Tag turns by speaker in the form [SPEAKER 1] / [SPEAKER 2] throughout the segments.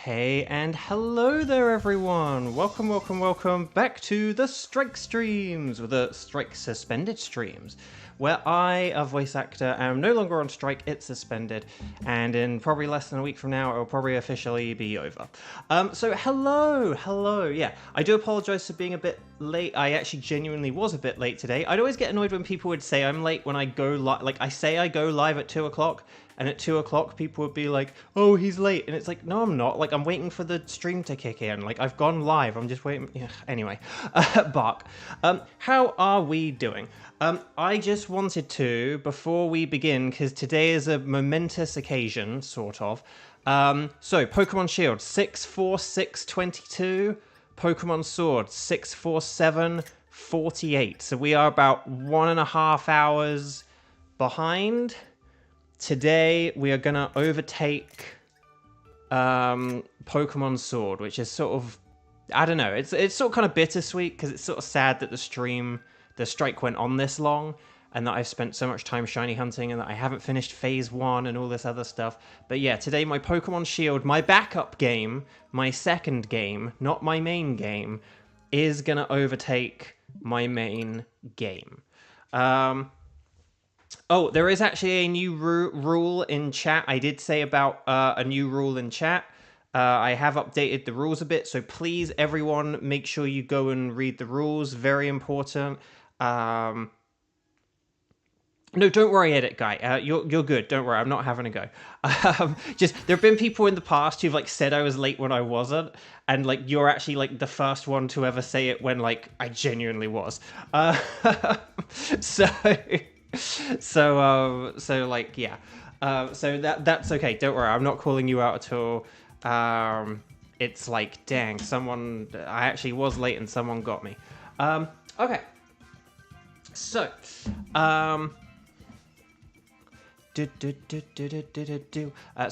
[SPEAKER 1] Hey and hello there everyone! Welcome back to the Strike streams, or the Strike suspended streams, where I, a voice actor, am no longer on strike, it's suspended, and in probably less than a week from now it will probably officially be over. So hello, yeah, I do apologise for being a bit late. I actually genuinely was a bit late today. I'd always get annoyed when people would say I'm late when I go live, like I say I go live at 2 o'clock, and at 2 o'clock people would be like, oh, he's late, and it's like, no, I'm not. Like, I'm waiting for the stream to kick in. Like, I've gone live, I'm just waiting. Yeah. Anyway, Bark. How are we doing? I just wanted to, before we begin, because today is a momentous occasion, sort of. So, Pokemon Shield, 64622. Pokemon Sword, 64748. So we are about 1.5 hours behind. Today, we are going to overtake Pokemon Sword, which is sort of, I don't know, it's sort of kind of bittersweet, because it's sort of sad that the strike went on this long, and that I've spent so much time shiny hunting, and that I haven't finished Phase 1 and all this other stuff. But yeah, today my Pokemon Shield, my backup game, my second game, not my main game, is going to overtake my main game. Oh, there is actually a new rule in chat. I did say about a new rule in chat. I have updated the rules a bit, so please, everyone, make sure you go and read the rules. Very important. No, don't worry, edit guy. You're good. Don't worry. I'm not having a go. Just there have been people in the past who've like said I was late when I wasn't, and like you're actually like the first one to ever say it when like I genuinely was. So like, yeah. So that's okay. Don't worry. I'm not calling you out at all. It's like, dang, I actually was late and someone got me. Okay. So, so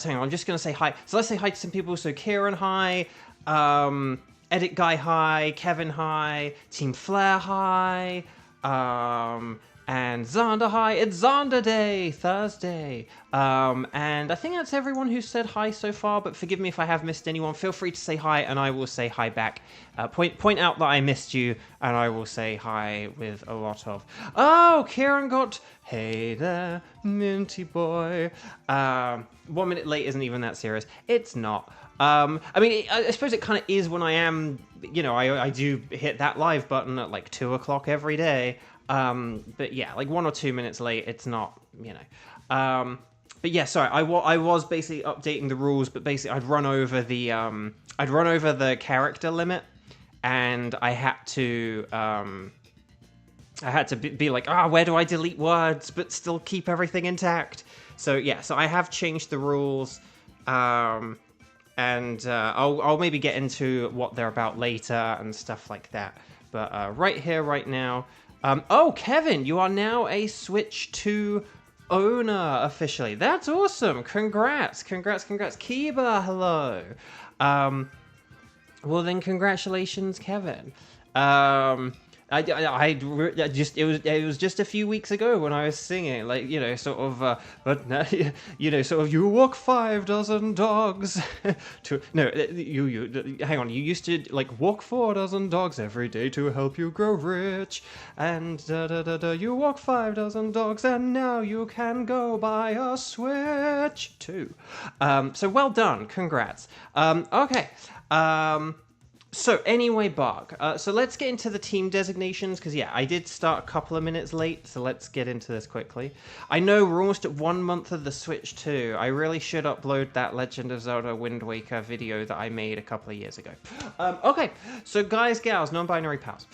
[SPEAKER 1] hang on, I'm just going to say hi. So let's say hi to some people. So Kieran, hi. Edit Guy, hi. Kevin, hi. Team Flair, hi. And Xander, hi, it's Xander Day, Thursday. And I think that's everyone who said hi so far, but forgive me if I have missed anyone. Feel free to say hi, and I will say hi back. Point out that I missed you, and I will say hi with a lot of... Oh, Kieran got... Hey there, Minty boy. 1 minute late isn't even that serious. It's not. I mean, I suppose it kind of is when I am... You know, I do hit that live button at like 2 o'clock every day. But yeah, like 1 or 2 minutes late, it's not, you know. But yeah, sorry, I was basically updating the rules, but basically I'd run over the character limit, and I had to be like, where do I delete words but still keep everything intact? So yeah, so I have changed the rules, and I'll maybe get into what they're about later and stuff like that. But right here, right now. Oh, Kevin, you are now a Switch 2 owner officially. That's awesome. Congrats. Kiba, hello. Well then, congratulations, Kevin. It was just a few weeks ago when I was singing, like, you know, sort of, but now, you know, sort of, you walk 5 dozen dogs hang on, you used to like walk 4 dozen dogs every day to help you grow rich, and you walk 5 dozen dogs, and now you can go buy a Switch 2. So well done, congrats. Okay. So anyway, Bark, so let's get into the team designations, because yeah, I did start a couple of minutes late, so let's get into this quickly. I know we're almost at 1 month of the Switch 2. I really should upload that Legend of Zelda Wind Waker video that I made a couple of years ago. Okay, so guys, gals, non-binary pals.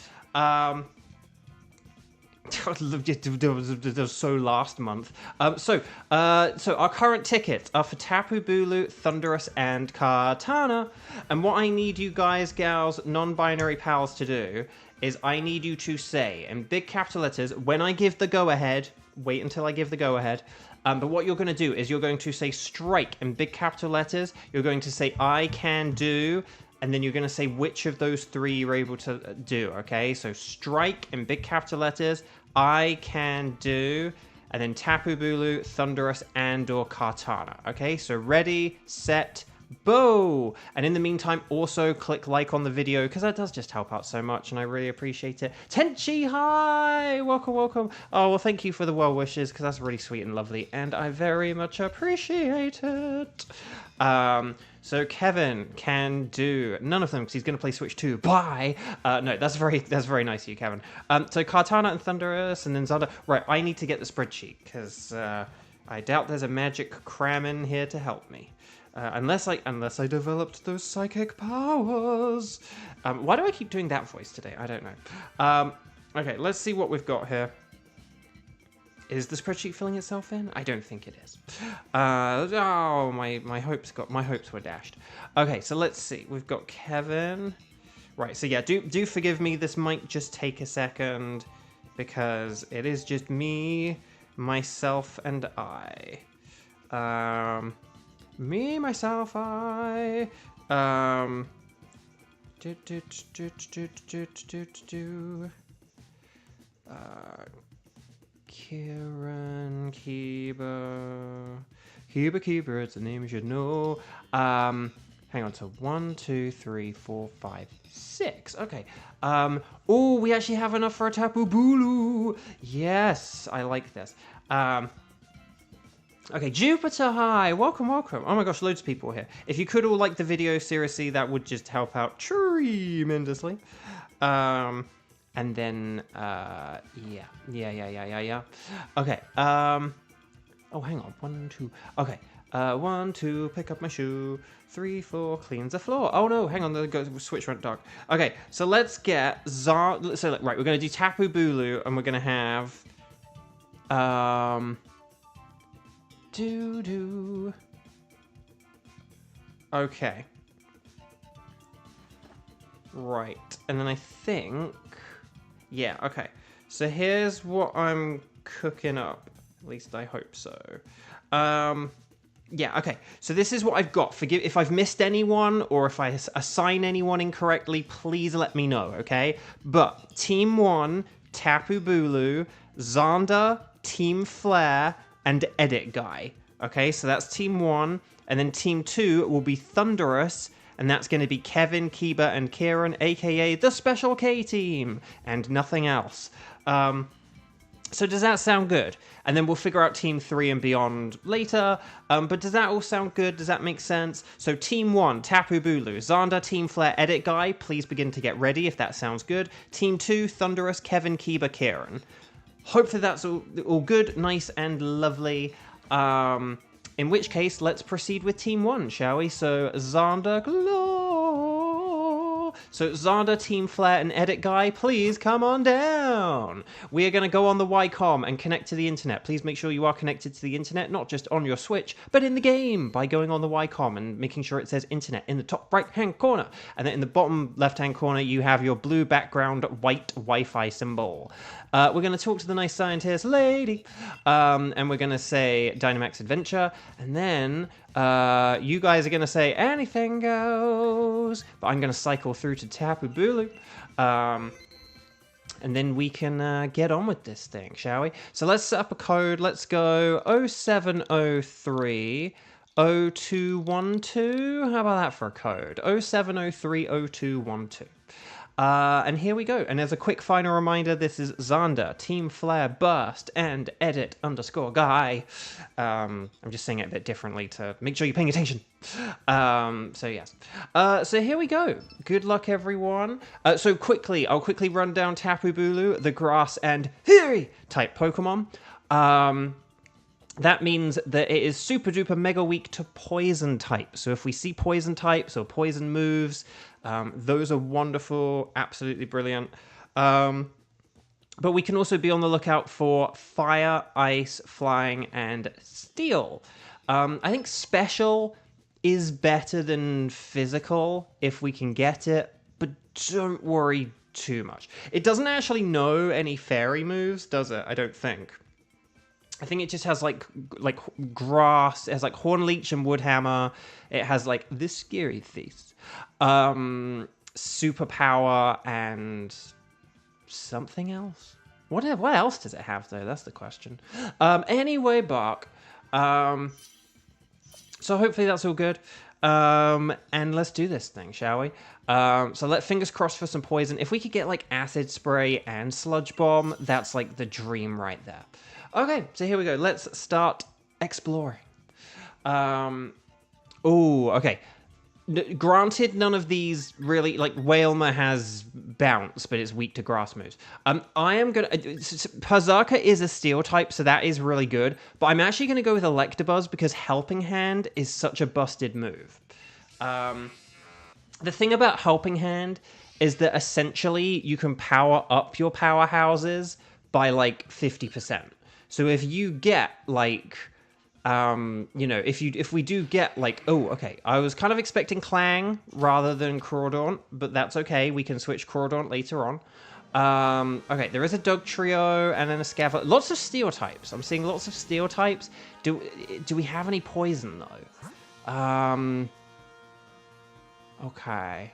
[SPEAKER 1] That was so last month. So our current tickets are for Tapu Bulu, Thunderous, and Kartana. And what I need you guys, gals, non-binary pals to do is I need you to say, in big capital letters, when I give the go-ahead, wait until I give the go-ahead, but what you're going to do is you're going to say strike in big capital letters, you're going to say I can do, and then you're going to say which of those three you're able to do, okay? So strike in big capital letters, I can do, and then Tapu Bulu, Thunderous, and or Kartana, okay? So ready, set, Bo. And in the meantime, also click like on the video because that does just help out so much and I really appreciate it. Tenchi, hi! Welcome, welcome. Oh, well, thank you for the well wishes because that's really sweet and lovely and I very much appreciate it. So Kevin can do none of them because he's going to play Switch 2. Bye! No, that's very nice of you, Kevin. So Kartana and Thunderous and then Zelda. Right, I need to get the spreadsheet because I doubt there's a magic cram in here to help me. Unless I developed those psychic powers. Why do I keep doing that voice today? I don't know. Okay, let's see what we've got here. Is the spreadsheet filling itself in? I don't think it is. Oh, my hopes were dashed. Okay, so let's see. We've got Kevin. Right, so yeah, do forgive me. This might just take a second because it is just me, myself, and I. Me, myself, I. Kieran, Kiba, it's a name you should know. Hang on, so 1, 2, 3, 4, 5, 6. Okay. Oh, we actually have enough for a Tapu Bulu. Yes, I like this. Okay, Jupiter, hi, welcome. Oh my gosh, loads of people here. If you could all like the video, seriously, that would just help out tremendously. And then, yeah. Okay, oh, hang on, 1, 2, okay. 1, 2, pick up my shoe. 3, 4, cleans the floor. Oh no, hang on, the switch went dark. Okay, so let's get right, we're gonna do Tapu Bulu, and we're gonna have, okay. Right, and then I think, yeah, okay. So here's what I'm cooking up. At least I hope so. Yeah, okay. So this is what I've got. Forgive if I've missed anyone or if I assign anyone incorrectly, please let me know, okay? But Team 1, Tapu Bulu, Xander, Team Flare, and Edit Guy. Okay, so that's Team 1. And then Team 2 will be Thunderous, and that's going to be Kevin, Kiba, and Kieran, aka the Special K Team, and nothing else. So does that sound good? And then we'll figure out Team 3 and beyond later. But does that all sound good? Does that make sense? So Team 1, Tapu Bulu, Xander, Team Flare, Edit Guy. Please begin to get ready if that sounds good. Team 2, Thunderous, Kevin, Kiba, Kieran. Hopefully that's all good, nice, and lovely. In which case, let's proceed with Team 1, shall we? So Xander, So Xander, Team Flare, and Edit Guy, please come on down. We are going to go on the YCOM and connect to the internet. Please make sure you are connected to the internet, not just on your Switch, but in the game by going on the YCOM and making sure it says internet in the top right-hand corner. And then in the bottom left-hand corner, you have your blue background white Wi-Fi symbol. We're going to talk to the nice scientist lady, and we're going to say Dynamax Adventure, and then you guys are going to say anything goes, but I'm going to cycle through to Tapu Bulu, and then we can get on with this thing, shall we? So let's set up a code. Let's go 0703 0212. How about that for a code? 0703 0212. And here we go. And as a quick final reminder, this is Xander, Team Flare, Burst, and Edit_Guy. I'm just saying it a bit differently to make sure you're paying attention. So yes. So here we go. Good luck, everyone. So I'll quickly run down Tapu Bulu, the Grass and Fury type Pokemon. That means that it is super duper mega weak to poison type. So if we see poison types or poison moves, those are wonderful, absolutely brilliant. But we can also be on the lookout for fire, ice, flying, and steel. I think special is better than physical if we can get it, but don't worry too much. It doesn't actually know any fairy moves, does it? I don't think. I think it just has like grass. It has like Hornleech and Woodhammer. It has like this scary face, superpower, and something else. What else does it have though? That's the question. Anyway, Bark. So hopefully that's all good. And let's do this thing, shall we? So fingers crossed for some poison. If we could get like acid spray and sludge bomb, that's like the dream right there. Okay, so here we go. Let's start exploring. Oh, okay. Granted, none of these really, like, Whalmer has bounce, but it's weak to grass moves. I am gonna... Berserker is a steel type, so that is really good, but I'm actually gonna go with Electabuzz because Helping Hand is such a busted move. The thing about Helping Hand is that essentially you can power up your powerhouses by, like, 50%. So if you get, like... you know, if we do get like, oh, okay, I was kind of expecting Clang rather than Crawdaunt, but that's okay. We can switch Crawdaunt later on. Okay, there is a Dug Trio and then a Scavalier. Lots of steel types. I'm seeing lots of steel types. Do we have any poison though? Okay.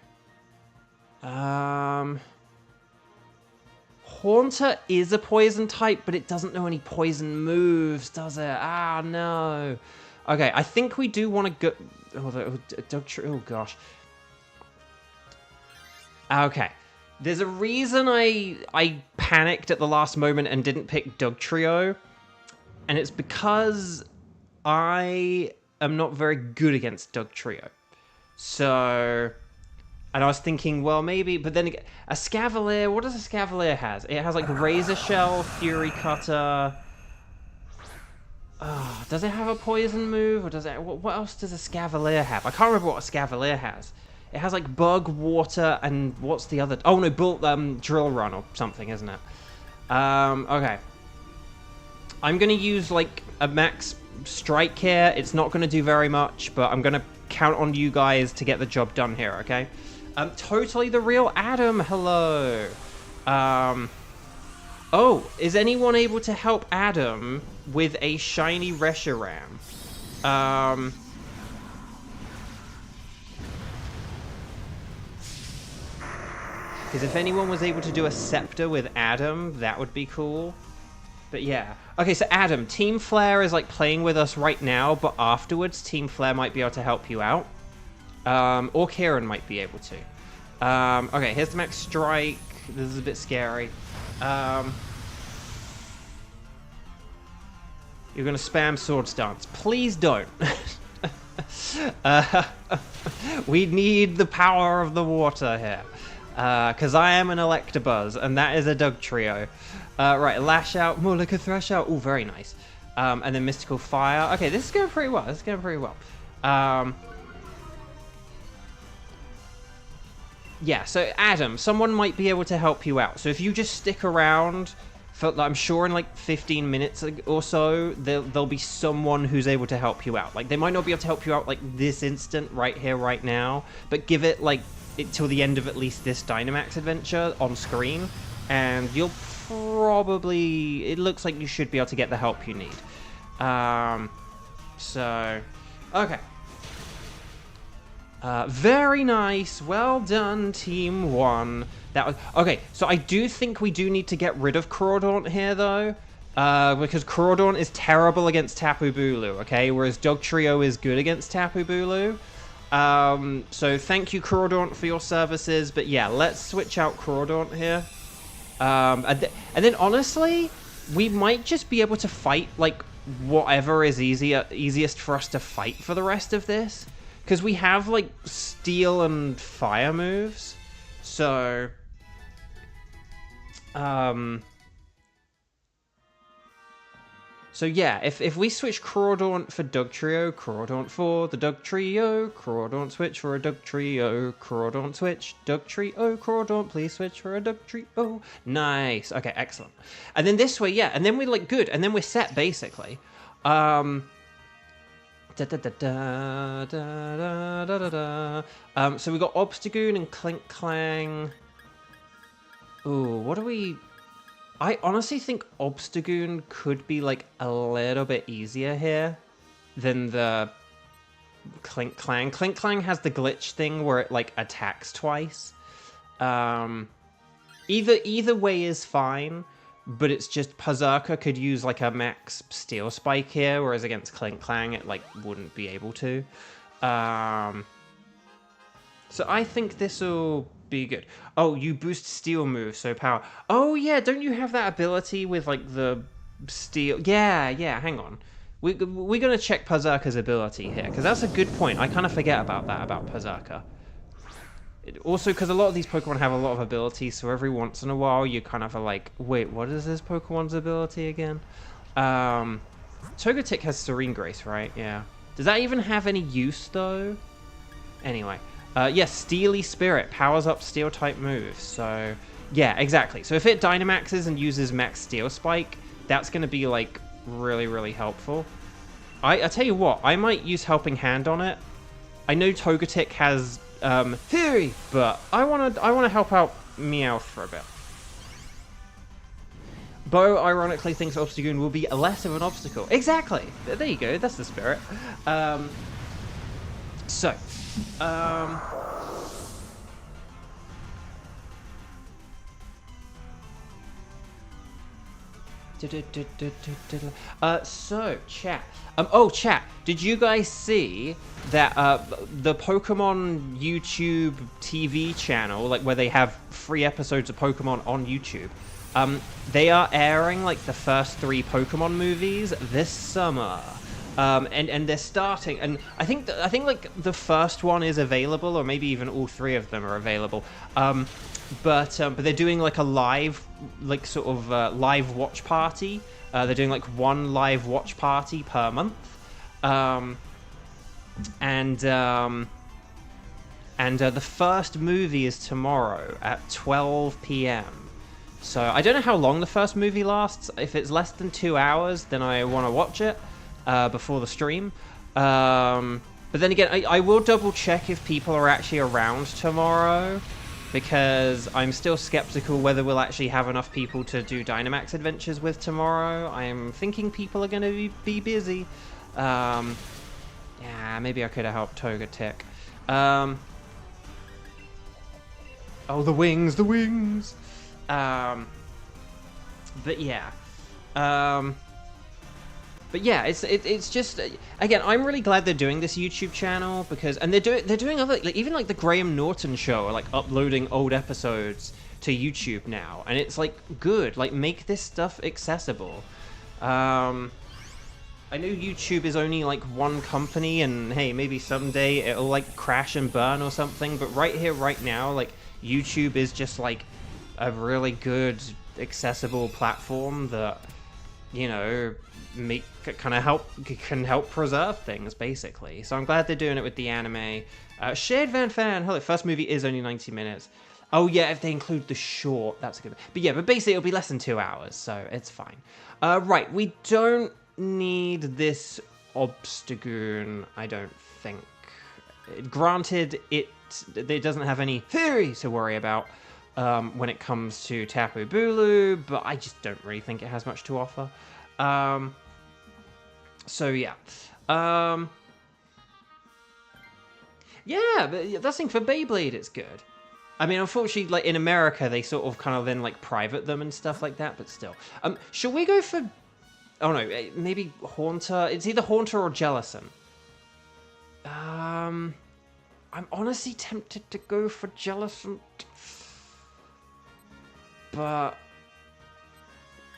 [SPEAKER 1] Haunter is a poison type, but it doesn't know any poison moves, does it? Ah, no. Okay, I think we do want to go... Oh, gosh. Okay. There's a reason I panicked at the last moment and didn't pick Dug Trio, and it's because I am not very good against Dug Trio. So... And I was thinking, well, maybe... But then a Scavalier... What does a Scavalier has? It has, like, Razor Shell, Fury Cutter... Oh, does it have a poison move? Or does it... What else does a Scavalier have? I can't remember what a Scavalier has. It has, like, Bug, Water, and... What's the other... Oh, no, Drill Run or something, isn't it? Okay. I'm going to use, like, a max strike here. It's not going to do very much, but I'm going to count on you guys to get the job done here, okay? Totally the real Adam, hello. Oh, is anyone able to help Adam with a shiny Reshiram? Because if anyone was able to do a Scepter with Adam, that would be cool. But yeah. Okay, so Adam, Team Flare is like playing with us right now, but afterwards Team Flare might be able to help you out. Or Kieran might be able to. Okay, here's the max strike. This is a bit scary. You're gonna spam Sword Stance. Please don't. We need the power of the water here. Because I am an Electabuzz, and that is a Dug Trio. Right, Lash Out, more like a Thresh Out. Oh, very nice. And then Mystical Fire. Okay, this is going pretty well. This is going pretty well. Yeah, so Adam, someone might be able to help you out. So if you just stick around for, I'm sure in like 15 minutes or so, there'll be someone who's able to help you out. Like, they might not be able to help you out like this instant, right here, right now, but give it like till the end of at least this Dynamax adventure on screen, and you'll probably, it looks like you should be able to get the help you need. So, okay. Very nice. Well done, Team 1. That was... Okay, so I do think we do need to get rid of Crawdaunt here, though. Because Crawdaunt is terrible against Tapu Bulu, okay? Whereas Dog Trio is good against Tapu Bulu. So thank you, Crawdaunt, for your services. But yeah, let's switch out Crawdaunt here. And then, honestly, we might just be able to fight, like, whatever is easiest for us to fight for the rest of this. Because we have, like, steel and fire moves. So, so yeah, if we switch Crawdaunt for Dug Trio, Crawdaunt for the Dug Trio, Crawdaunt switch for a Dug Trio, Crawdaunt switch, Dug Trio, Crawdaunt, please switch for a Dug Trio. Nice. Okay, excellent. And then this way, yeah, and then we're, like, good. And then we're set, basically. So we got Obstagoon and Clink Clang. Ooh, what do we... I honestly think Obstagoon could be, like, a little bit easier here than the Clink Clang. Clink Clang has the glitch thing where it, like, attacks twice. Either way is fine. But it's just Berserker could use like a max Steel Spike here, whereas against Clink Clang it like wouldn't be able to. So I think this will be good. Oh, you boost steel moves, so power. Oh yeah, don't you have that ability with like the steel? Yeah, hang on. We're gonna check Berserker's ability here, because that's a good point. I kind of forget about that, about Berserker. Also, because a lot of these Pokemon have a lot of abilities, so every once in a while you kind of are like, wait, what is this Pokemon's ability again? Togetic has Serene Grace, right? Yeah. Does that even have any use, though? Anyway. Yes, Steely Spirit powers up Steel-type moves, so... Yeah, exactly. So if it Dynamaxes and uses Max Steel Spike, that's going to be, like, really, really helpful. I tell you what, I might use Helping Hand on it. I know Togetic has... Fury, but I wanna help out Meowth for a bit. Bo ironically thinks Obstagoon will be less of an obstacle. Exactly. There you go. That's the spirit. So, chat. Chat. Did you guys see that the Pokemon YouTube TV channel, like where they have free episodes of Pokemon on YouTube, they are airing like the first 3 Pokemon movies this summer. And they're starting, and I think like the first one is available, or maybe even all 3 of them are available. But they're doing like a live, like sort of live watch party. They're doing like 1 live watch party per month. The first movie is tomorrow at 12 p.m. So I don't know how long the first movie lasts. If it's less than 2 hours, then I want to watch it before the stream. But then again, I will double check if people are actually around tomorrow, because I'm still skeptical whether we'll actually have enough people to do Dynamax Adventures with tomorrow. I'm thinking people are going to be busy. Yeah, maybe I could have helped Togetic. Oh, the wings! But yeah. But yeah, it's just, again, I'm really glad they're doing this YouTube channel, because, and they're doing other, like, even like the Graham Norton show are like uploading old episodes to YouTube now, and it's like good, like make this stuff accessible. I know YouTube is only like one company, and hey, maybe someday it'll like crash and burn or something, but right here, right now, like YouTube is just like a really good accessible platform that, you know, can help preserve things, basically. So I'm glad they're doing it with the anime. Shared Van Fan, hello, first movie is only 90 minutes. Oh yeah, if they include the short, that's a good. But yeah, but basically it'll be less than 2 hours, so it's fine. Right, we don't need this Obstagoon, I don't think. Granted, it doesn't have any theory to worry about when it comes to Tapu Bulu, but I just don't really think it has much to offer. So yeah. Yeah, but that thing for Beyblade, it's good. I mean, unfortunately, like in America, they sort of kind of then like private them and stuff like that, but still. Shall we go for... Oh no, maybe Haunter? It's either Haunter or Jellicent. I'm honestly tempted to go for Jellicent. But...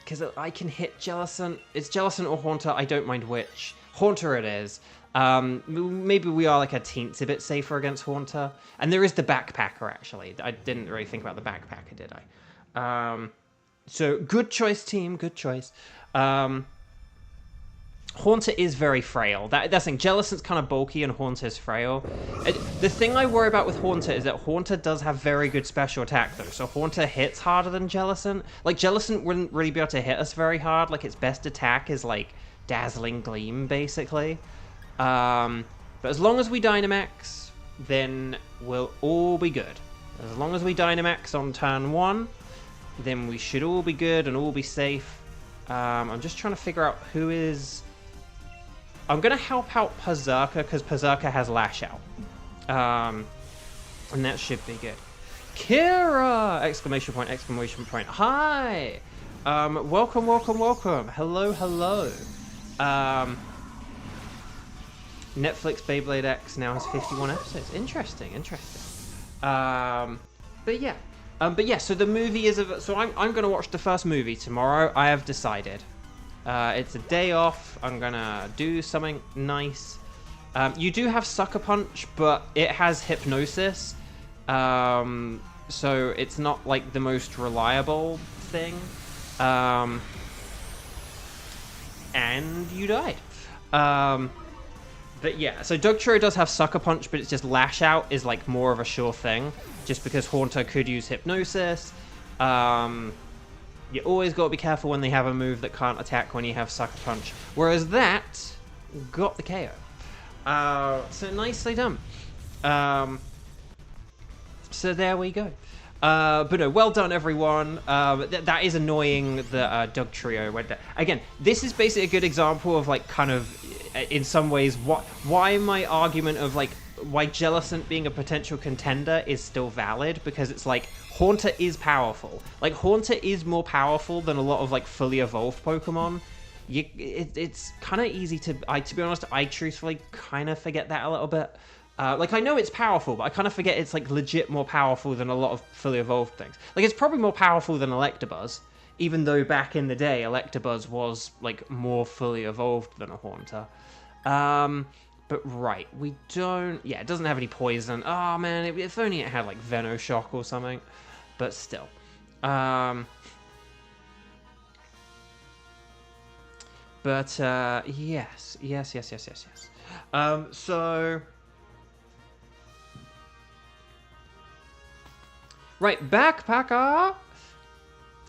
[SPEAKER 1] because I can hit Jellicent. It's Jellicent or Haunter, I don't mind which. Haunter it is. Maybe we are like a teensy bit safer against Haunter. And there is the Backpacker, actually. I didn't really think about the Backpacker, did I? So, good choice, team. Good choice. Haunter is very frail. That's the thing. Jellicent's kind of bulky and Haunter's frail. The thing I worry about with Haunter is that Haunter does have very good special attack, though. So Haunter hits harder than Jellicent. Like, Jellicent wouldn't really be able to hit us very hard. Like, its best attack is, like, Dazzling Gleam, basically. But as long as we Dynamax, then we'll all be good. As long as we Dynamax on turn 1, then we should all be good and all be safe. I'm just trying to figure out who is... I'm going to help out Berserker, because Berserker has Lash Out. And that should be good. Kira! Exclamation point, exclamation point. Hi! Welcome, welcome, welcome. Hello, hello. Netflix Beyblade X now has 51 episodes. Interesting. But yeah, so the movie is... So I'm going to watch the first movie tomorrow. I have decided. It's a day off. I'm going to do something nice. You do have Sucker Punch, but it has Hypnosis. So it's not, like, the most reliable thing. And you died. But yeah, so Dugtrio does have Sucker Punch, but it's just Lash Out is, like, more of a sure thing. Just because Haunter could use Hypnosis. You always got to be careful when they have a move that can't attack when you have Sucker Punch. Whereas that got the KO. So nicely done. So there we go. But no, well done, everyone. That is annoying that Dugtrio went there. Again, this is basically a good example of, like, kind of, in some ways, why my argument of, like, why Jellicent being a potential contender is still valid, because it's like, Haunter is powerful. Like, Haunter is more powerful than a lot of, like, fully evolved Pokemon. It's kind of easy to be honest, I truthfully kind of forget that a little bit. Like, I know it's powerful, but I kind of forget it's, like, legit more powerful than a lot of fully evolved things. Like, it's probably more powerful than Electabuzz, even though back in the day, Electabuzz was, like, more fully evolved than a Haunter. But right, we don't... Yeah, it doesn't have any poison. Oh, man, if only it had, like, Venoshock or something. But still. But, yes. So... Right, Backpacker!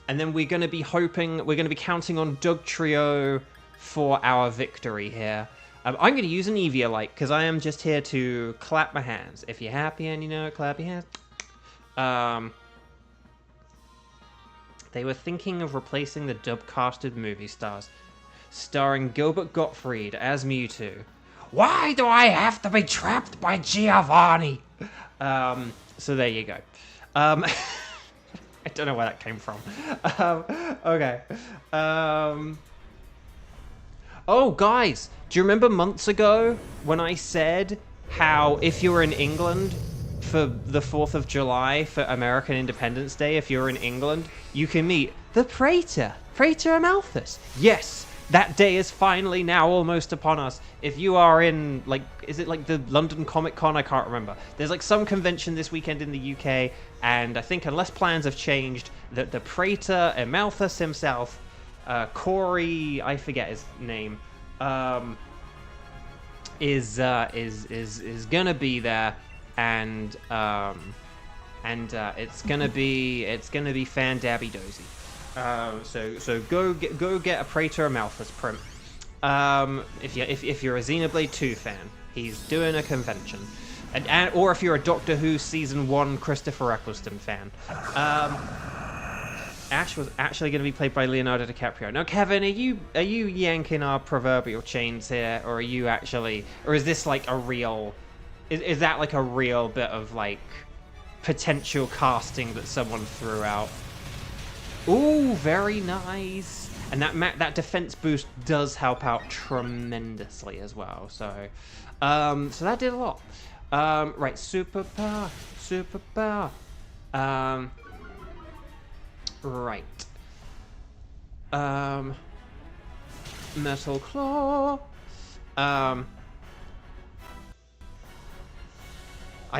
[SPEAKER 1] And then we're going to be counting on Dugtrio for our victory here. I'm going to use an Eviolite, because I am just here to clap my hands. If you're happy and you know it, clap your hands. They were thinking of replacing the dub-casted movie stars, starring Gilbert Gottfried as Mewtwo. Why do I have to be trapped by Giovanni? So there you go. I don't know where that came from. Okay. Oh, guys, do you remember months ago when I said how if you were in England for the 4th of July for American Independence Day, if you're in England, you can meet the Praetor Amalthus. Yes, that day is finally now almost upon us. If you are in, like, is it like the London Comic Con? I can't remember. There's like some convention this weekend in the UK, and I think unless plans have changed, that the Praetor Amalthus himself, Corey, I forget his name, is gonna be there, and it's gonna be fan dabby dozy. So go get a Praetor Amalthus print. If you're a Xenoblade 2 fan, he's doing a convention, or if you're a Doctor Who Season 1 Christopher Eccleston fan. Ash was actually going to be played by Leonardo DiCaprio. Now, Kevin, are you yanking our proverbial chains here, or are you actually, or is this like a real, is that like a real bit of like potential casting that someone threw out? Ooh, very nice. And that defense boost does help out tremendously as well. So that did a lot. Right, super power. Right. Metal Claw. I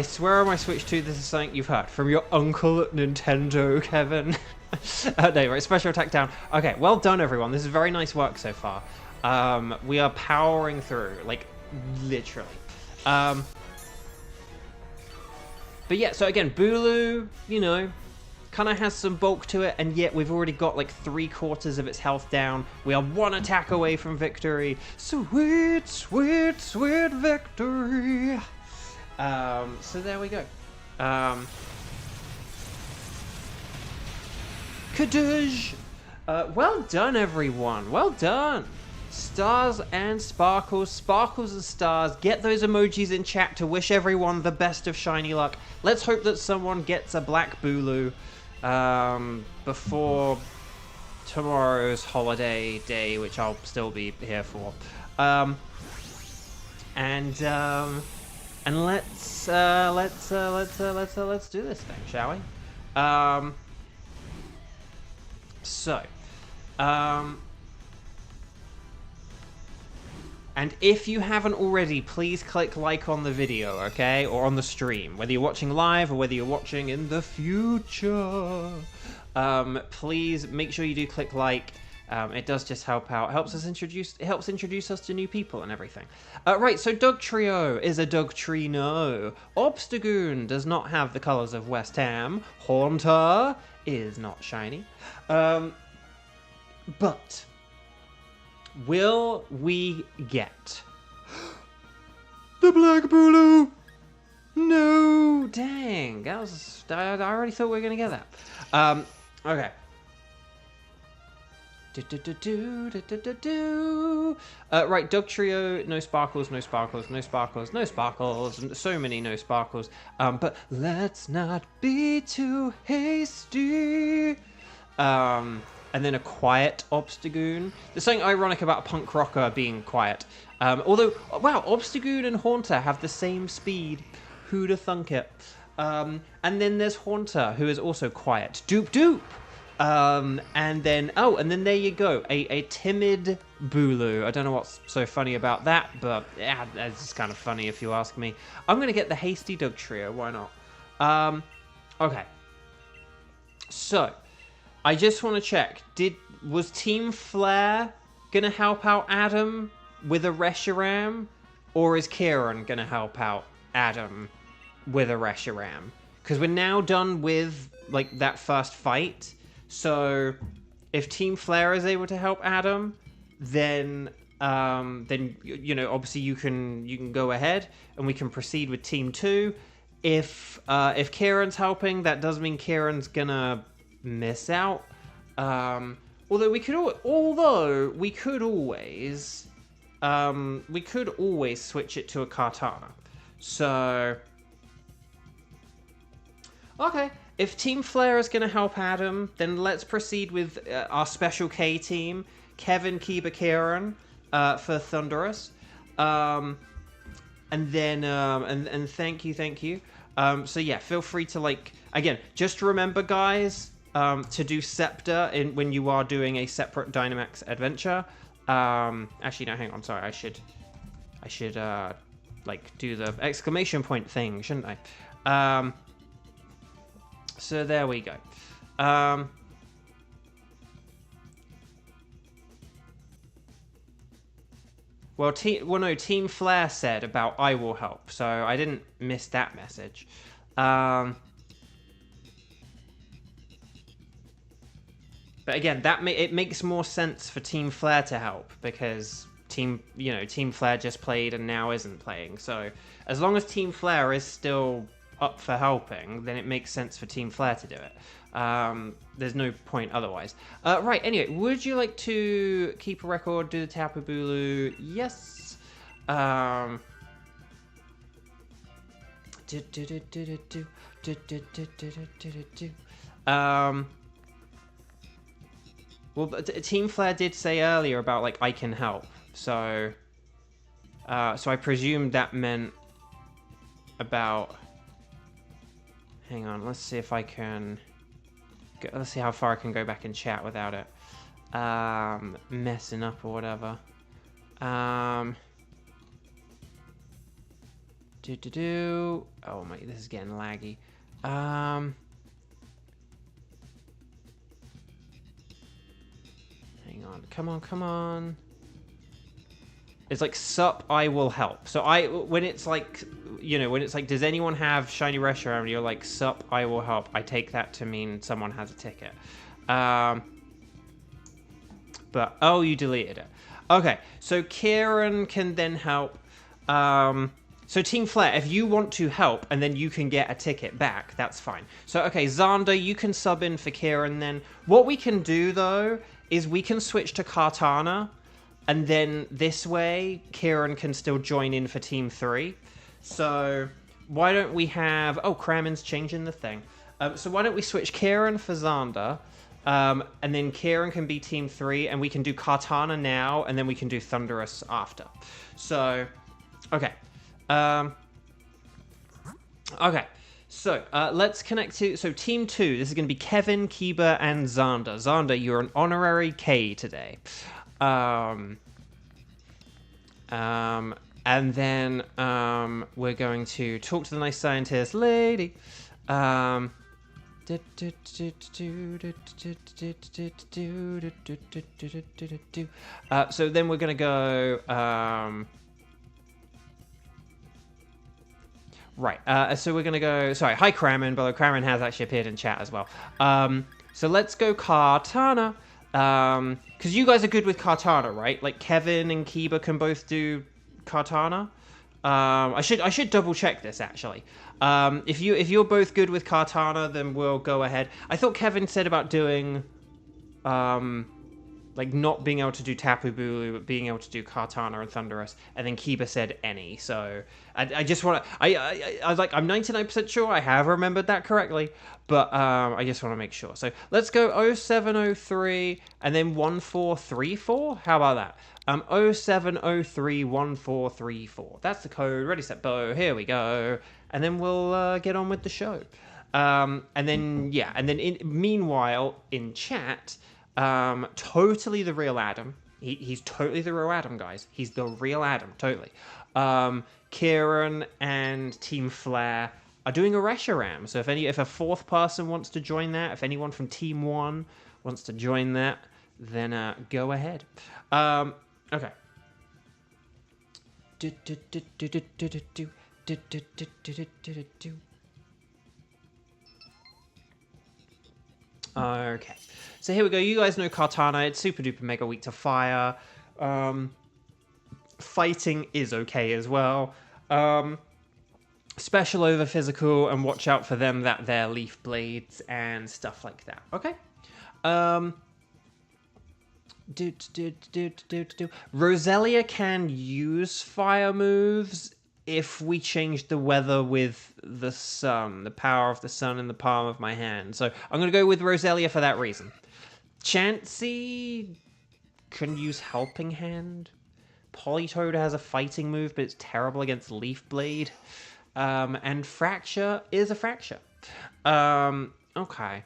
[SPEAKER 1] swear on my Switch 2, this is something you've heard from your uncle at Nintendo, Kevin. No, right, special attack down. Okay, well done, everyone. This is very nice work so far. We are powering through, like, literally. But yeah, so again, Bulu, you know, kind of has some bulk to it, and yet we've already got like 3/4 of its health down. We are one attack away from victory. Sweet, sweet, sweet victory. So there we go. Kadoosh! Well done, everyone. Well done. Stars and sparkles, sparkles and stars. Get those emojis in chat to wish everyone the best of shiny luck. Let's hope that someone gets a black Bulu before tomorrow's holiday day, which I'll still be here for. and let's do this thing, shall we? And if you haven't already, please click like on the video, okay? Or on the stream, whether you're watching live or whether you're watching in the future. Please make sure you do click like. It does just help out. It helps introduce us to new people and everything. Right, so Dugtrio is a Dugtrino. Obstagoon does not have the colors of West Ham. Haunter is not shiny. But will we get the Black Bulu? No, dang, that was. I already thought we were gonna get that. Okay. Right, Dugtrio, no sparkles, no sparkles, no sparkles, no sparkles, so many no sparkles. But let's not be too hasty. And then a quiet Obstagoon. There's something ironic about a punk rocker being quiet. Although, wow, Obstagoon and Haunter have the same speed. Who'da thunk it? And then there's Haunter, who is also quiet. Doop doop! And then there you go, a timid Bulu. I don't know what's so funny about that, but yeah, that's just kind of funny if you ask me. I'm gonna get the hasty Dugtrio, why not? Okay. So, I just want to check, was Team Flare gonna help out Adam with a Reshiram? Or is Kieran gonna help out Adam with a Reshiram? Because we're now done with, like, that first fight. So, if Team Flare is able to help Adam, then you know, obviously you can go ahead and we can proceed with Team 2. If Kieran's helping, that does mean Kieran's gonna miss out. Although we could always switch it to a Kartana. So, okay. If Team Flare is going to help Adam, then let's proceed with our Special K team, Kevin, Kiba, Kieran, for Thunderous. And then, and thank you. So yeah, feel free to, like, again, just remember, guys, to do Scepter when you are doing a separate Dynamax adventure. Actually, no, hang on, sorry, I should, like, do the exclamation point thing, shouldn't I? So there we go. Well, Team Flare said about I will help, so I didn't miss that message. But again, it makes more sense for Team Flare to help because Team Flare just played and now isn't playing. So as long as Team Flare is still up for helping, then it makes sense for Team Flare to do it. There's no point otherwise. Right, anyway, would you like to keep a record, do the Tapu Bulu? Yes. Well, Team Flare did say earlier about, like, I can help. So I presumed that meant about... Hang on, let's see if I can... Let's see how far I can go back and chat without it messing up or whatever. Oh my, this is getting laggy. Hang on, come on. It's like, sup, I will help. So when it's like, does anyone have shiny Reshiram? And you're like, sup, I will help. I take that to mean someone has a ticket. But, oh, you deleted it. Okay, so Kieran can then help. So Team Flare, if you want to help and then you can get a ticket back, that's fine. So, okay, Xander, you can sub in for Kieran then. What we can do, though, is we can switch to Kartana. And then this way, Kieran can still join in for Team 3. So why don't we have... Oh, Kramen's changing the thing. So why don't we switch Kieran for Xander, and then Kieran can be Team 3, and we can do Kartana now, and then we can do Thunderous after. So Okay. Okay. So, let's connect to... So, Team 2, this is going to be Kevin, Kiba, and Xander. Xander, you're an honorary K today. And then we're going to talk to the nice scientist lady. So then we're going to go... Right, so we're going to go... Sorry, hi Crammon, but Crammon has actually appeared in chat as well. So let's go Kartana. Because you guys are good with Kartana, right? Like, Kevin and Kiba can both do Kartana. I should double check this, actually. If you're both good with Kartana, then we'll go ahead. I thought Kevin said about doing... like, not being able to do Tapu Bulu, but being able to do Kartana and Thunderous. And then Kiba said any. So, I just want to... I was like, I'm 99% sure I have remembered that correctly. But, I just want to make sure. So, let's go 0703 and then 1434. How about that? 0703 1434. That's the code. Ready, set, go. Here we go. And then we'll get on with the show. And then, yeah. And then, meanwhile, in chat... totally the real Adam. He's totally the real Adam, guys. He's the real Adam, totally. Kieran and Team Flare are doing a Reshiram. So if a fourth person wants to join that, if anyone from Team 1 wants to join that, then go ahead. Okay. Okay, so here we go. You guys know Kartana. It's super duper mega weak to fire. Fighting is okay as well. Special over physical, and watch out for them that they're leaf blades and stuff like that. Okay. Roselia can use fire moves if we change the weather with the sun, the power of the sun in the palm of my hand. So I'm going to go with Roselia for that reason. Chansey can use Helping Hand. Politoed has a fighting move, but it's terrible against Leaf Blade. And Fracture is a Fracture. Okay.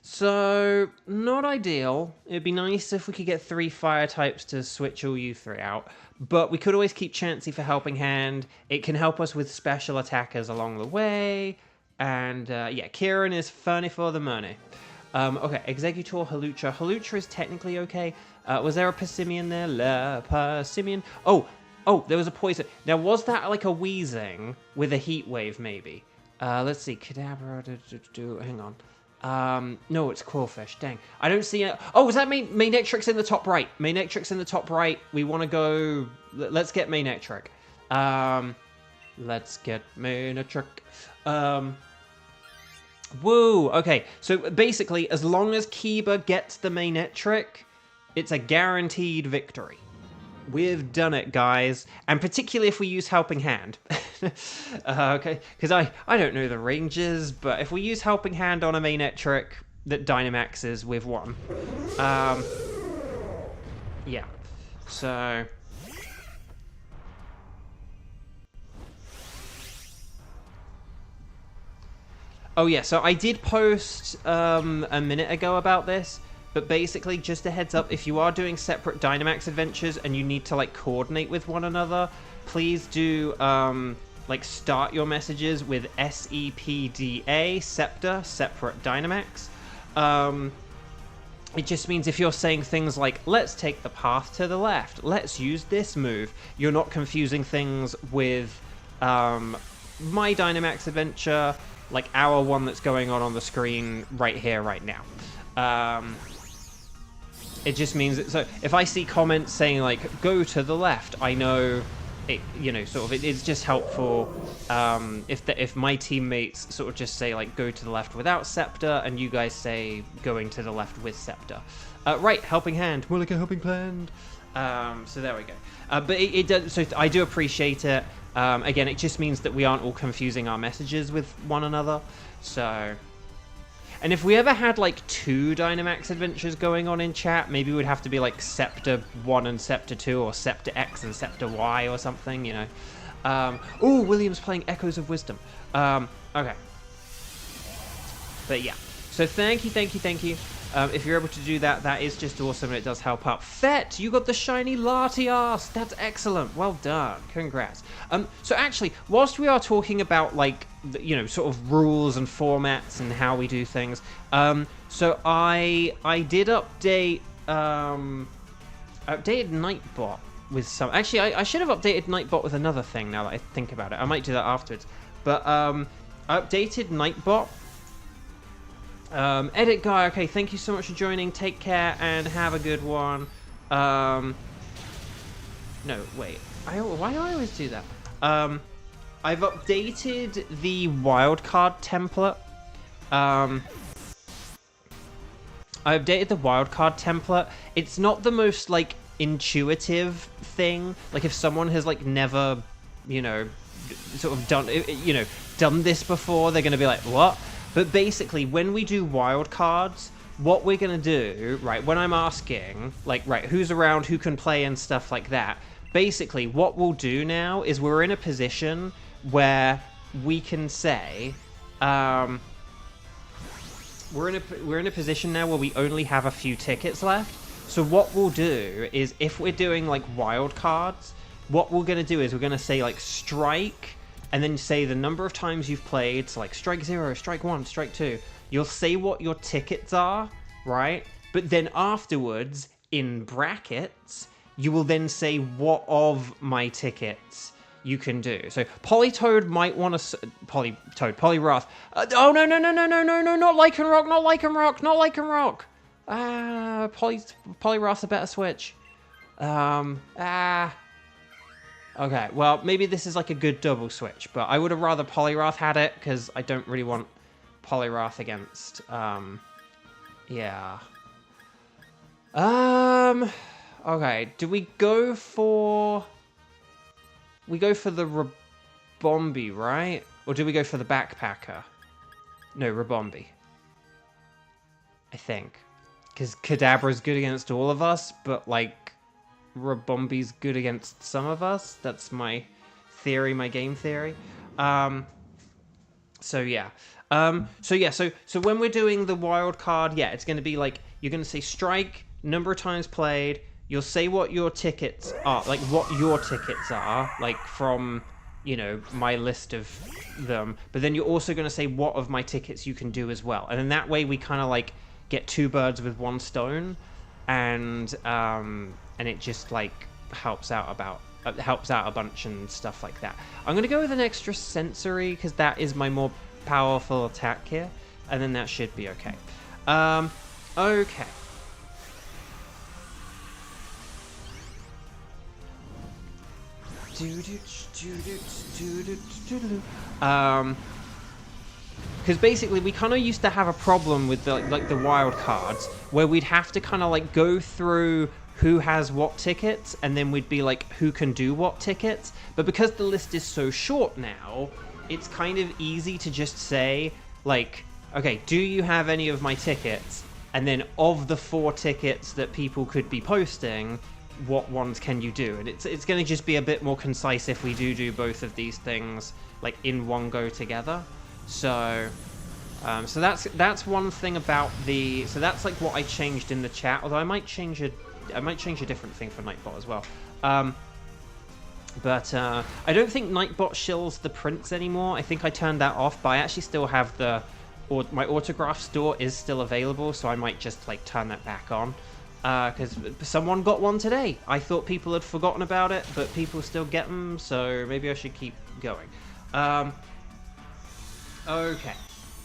[SPEAKER 1] So, not ideal. It'd be nice if we could get 3 fire types to switch all you 3 out. But we could always keep Chansey for Helping Hand. It can help us with special attackers along the way. And, yeah, Kieran is funny for the money. Okay, Executor, Halucha. Halucha is technically okay. Was there a Persimmon there? Persimmon. Oh, there was a poison. Now, was that like a Weezing with a Heat Wave, maybe? Let's see. Kadabra. Hang on. No, it's Quillfish. Dang. I don't see it. Oh, was that Manectrix in the top right? Manectrix in the top right. We want to go... Let's get Manectric. Let's get Manectric. Woo! Okay, so basically, as long as Kiba gets the Manectric, it's a guaranteed victory. We've done it, guys. And particularly if we use Helping Hand. Okay, because I don't know the ranges, but if we use Helping Hand on a Manectric that Dynamaxes, we've won. Yeah. So... Oh yeah, so I did post a minute ago about this, but basically, just a heads up, if you are doing separate Dynamax adventures and you need to, like, coordinate with one another, please do, like, start your messages with SEPDA, Scepter, Separate Dynamax. It just means if you're saying things like, let's take the path to the left, let's use this move, you're not confusing things with my Dynamax adventure, like our one that's going on the screen right here, right now. It just means that, so if I see comments saying like, go to the left, I know it, you know, sort of, it's just helpful if my teammates sort of just say like, go to the left without Scepter, and you guys say going to the left with Scepter. Right, Helping Hand, more like a helping hand. So there we go. But it does, so I do appreciate it. Again, it just means that we aren't all confusing our messages with one another. So, and if we ever had like 2 Dynamax adventures going on in chat, maybe it would have to be like Scepter 1 and Scepter 2, or Scepter X and Scepter Y or something, you know. Oh, William's playing Echoes of Wisdom. Okay. But yeah. So thank you. If you're able to do that, that is just awesome, and it does help out. Fet, you got the shiny Latias. That's excellent. Well done. Congrats. So actually, whilst we are talking about, like, you know, sort of rules and formats and how we do things, so I did update, updated Nightbot with some... Actually, I should have updated Nightbot with another thing now that I think about it. I might do that afterwards. But, I updated Nightbot. Edit Guy, okay, thank you so much for joining. Take care and have a good one. No, wait. Why do I always do that? I've updated the wildcard template. I updated the wildcard template. It's not the most, like, intuitive thing. Like, if someone has, like, never, you know, sort of done this before, they're going to be like, what? But basically, when we do wildcards, what we're going to do, right, when I'm asking, like, right, who's around, who can play and stuff like that, basically, what we'll do now is we're in a position where we can say, we're in a position now where we only have a few tickets left. So what we'll do is, if we're doing, like, wildcards, what we're going to do is we're going to say, like, strike... and then say the number of times you've played, so like strike 0, strike 1, strike 2. You'll say what your tickets are, right? But then afterwards, in brackets, you will then say what of my tickets you can do. So Polytoad might want to... Polyroth. Oh, no, not Lycanroc, not Lycanroc, not Lycanroc. Polyroth's a better switch. Okay, well, maybe this is like a good double switch, but I would have rather Polyroth had it, because I don't really want Polyroth against, yeah. Okay, do we go for... We go for the Rabombi, right? Or do we go for the Backpacker? No, Rabombi. I think. Because Kadabra's good against all of us, but, like, Rabombi's good against some of us. That's my theory, my game theory. So yeah. So when we're doing the wild card, yeah, it's going to be like, you're going to say strike, number of times played. You'll say what your tickets are, like what your tickets are, like from, you know, my list of them. But then you're also going to say what of my tickets you can do as well. And then that way we kind of like get two birds with one stone. And it just like helps out a bunch and stuff like that. I'm gonna go with an extra sensory because that is my more powerful attack here, and then that should be okay. Okay. Because basically we kind of used to have a problem with the wild cards where we'd have to kind of like go through who has what tickets and then we'd be like who can do what tickets. But because the list is so short now, it's kind of easy to just say like, okay, do you have any of my tickets? And then of the 4 tickets that people could be posting, what ones can you do? And it's going to just be a bit more concise if we do both of these things like in one go together. So that's one thing about the... So that's like what I changed in the chat, although I might change a different thing for Nightbot as well. But I don't think Nightbot shills the prints anymore. I think I turned that off, but I actually still have my autograph store is still available, so I might just like turn that back on. Because someone got one today. I thought people had forgotten about it, but people still get them, so maybe I should keep going. Okay.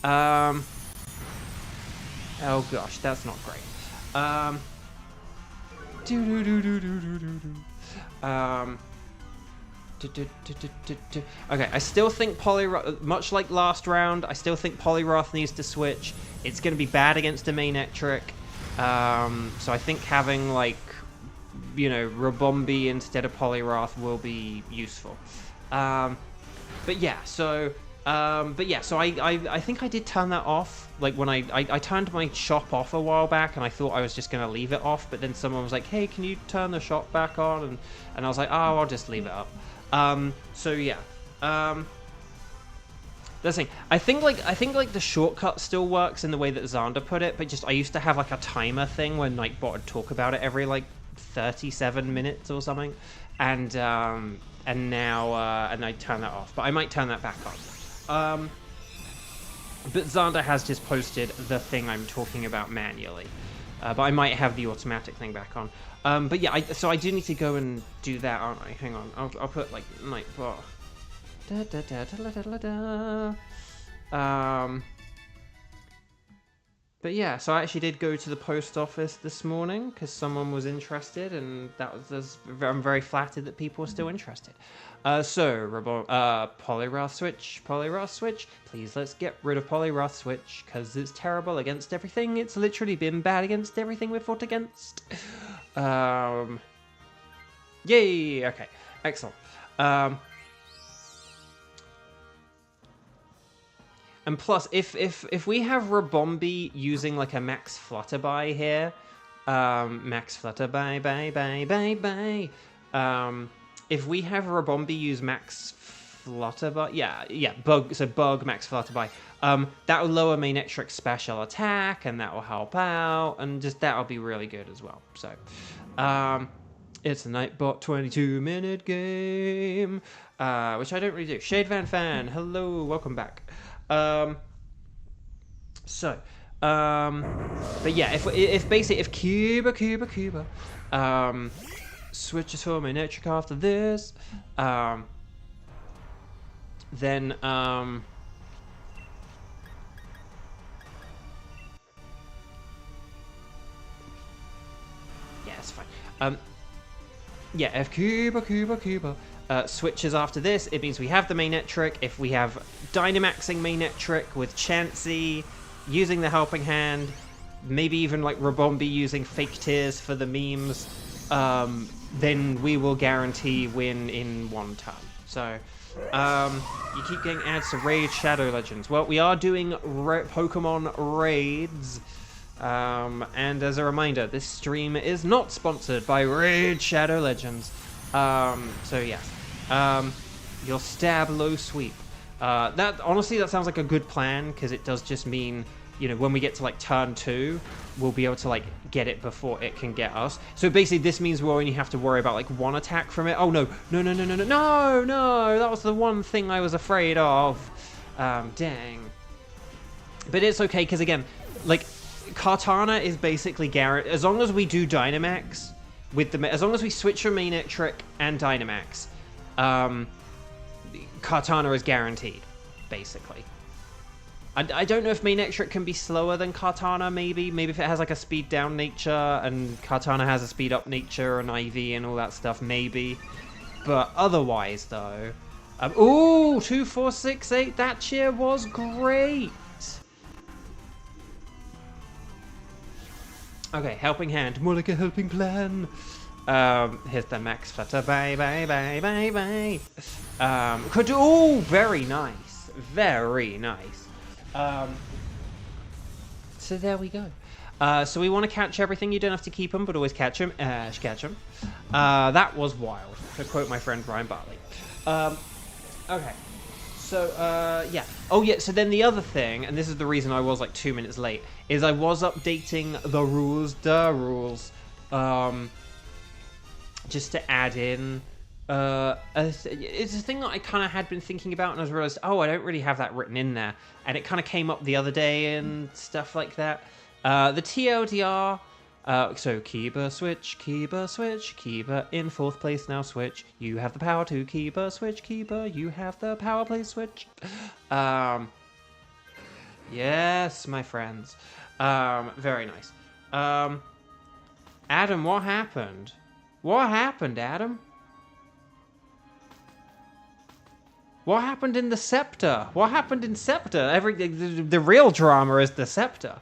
[SPEAKER 1] Oh gosh, that's not great. Okay, I still think Polyroth, much like last round, I still think Polyroth needs to switch. It's going to be bad against a Manectric. So I think having, like, you know, Rabombi instead of Polyroth will be useful. But yeah, so I think I did turn that off. Like, when I turned my shop off a while back, and I thought I was just going to leave it off, but then someone was like, hey, can you turn the shop back on? And I was like, oh, I'll just leave it up. So yeah. That's the thing. I think like the shortcut still works in the way that Xander put it, but just I used to have like a timer thing where Nightbot would talk about it every like 37 minutes or something, and now and I turn that off. But I might turn that back on. But Xander has just posted the thing I'm talking about manually. But I might have the automatic thing back on. But yeah, so I do need to go and do that, aren't I? Hang on, I'll put like Nightbot. Da, da, da, da, da, da, da. But yeah, so I actually did go to the post office this morning because someone was interested, and I'm very flattered that people are still interested. Polyrath switch, please let's get rid of Polyrath switch because it's terrible against everything. It's literally been bad against everything we've fought against. Yay, okay, excellent. And plus, if we have Rabombi using like a max flutterby here, max flutterby, if we have Rabombi use max flutterby, bug max flutterby, that will lower Manectric's special attack, and that will help out, and just that'll be really good as well. So, it's a Nightbot 22-minute game, which I don't really do. Shade Van Fan, hello, welcome back. But yeah, if Cuba switches for Manectric after this, then yeah, it's fine. Yeah, if Cuba switches after this, it means we have the Manectric. If we have Dynamaxing Manectric with Chansey, using the Helping Hand, maybe even like Rabombi using Fake Tears for the memes, then we will guarantee win in one turn. So, you keep getting ads to Raid Shadow Legends. Well, we are doing Pokemon Raids. And as a reminder, this stream is not sponsored by Raid Shadow Legends. So yes. Your stab low sweep. That honestly, that sounds like a good plan, because it does just mean, you know, when we get to like turn 2, we'll be able to like get it before it can get us. So basically, this means we'll only have to worry about like one attack from it. Oh no, no, that was the one thing I was afraid of. Dang. But it's okay, because again, like Kartana is basically guaranteed as long as we do Dynamax with the, as long as we switch from Manectric and Dynamax. Kartana is guaranteed, basically. I don't know if Manectric can be slower than Kartana, maybe if it has like a speed down nature and Kartana has a speed up nature and IV and all that stuff, maybe. But otherwise, though... ooh, 2, 4, 6, 8, that cheer was great! Okay, Helping Hand, more like a helping plan. Here's the Max Flutter, bye. Could do, oh, very nice, very nice. So there we go. So we want to catch everything. You don't have to keep them, but always catch them. Catch them. That was wild, to quote my friend Brian Bartley. Okay. So, yeah. Oh, yeah, so then the other thing, and this is the reason I was like 2 minutes late, is I was updating the rules, just to add in, it's a thing that I kind of had been thinking about, and I realized, oh, I don't really have that written in there, and it kind of came up the other day and stuff like that. The TLDR, so Kiba switch, Kiba in 4th place now switch, you have the power to Kiba switch, Kiba, you have the power play switch. Yes, my friends. Very nice. Adam, what happened? What happened, Adam? What happened in the Scepter? What happened in Scepter? The real drama is the Scepter.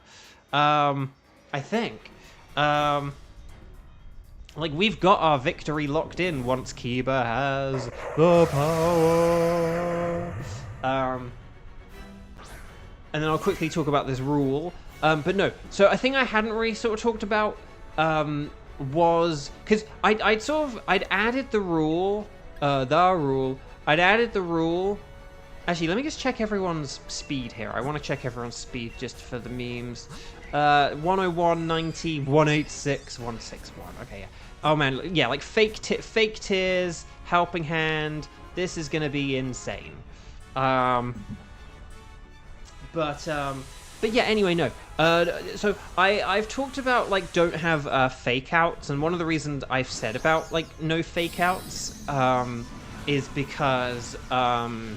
[SPEAKER 1] I think. Like, we've got our victory locked in once Kiba has the power. And then I'll quickly talk about this rule. But no, so I think I hadn't really sort of talked about, was... Because I'd added the rule The rule. I'd added the rule. Actually, let me just check everyone's speed here. I want to check everyone's speed just for the memes. 101, 90, 186, 161. Okay, yeah. Oh man, yeah, like fake tears, helping hand. This is gonna be insane. But yeah. Anyway, no. So I've talked about like don't have fake outs, and one of the reasons I've said about like no fake outs is because one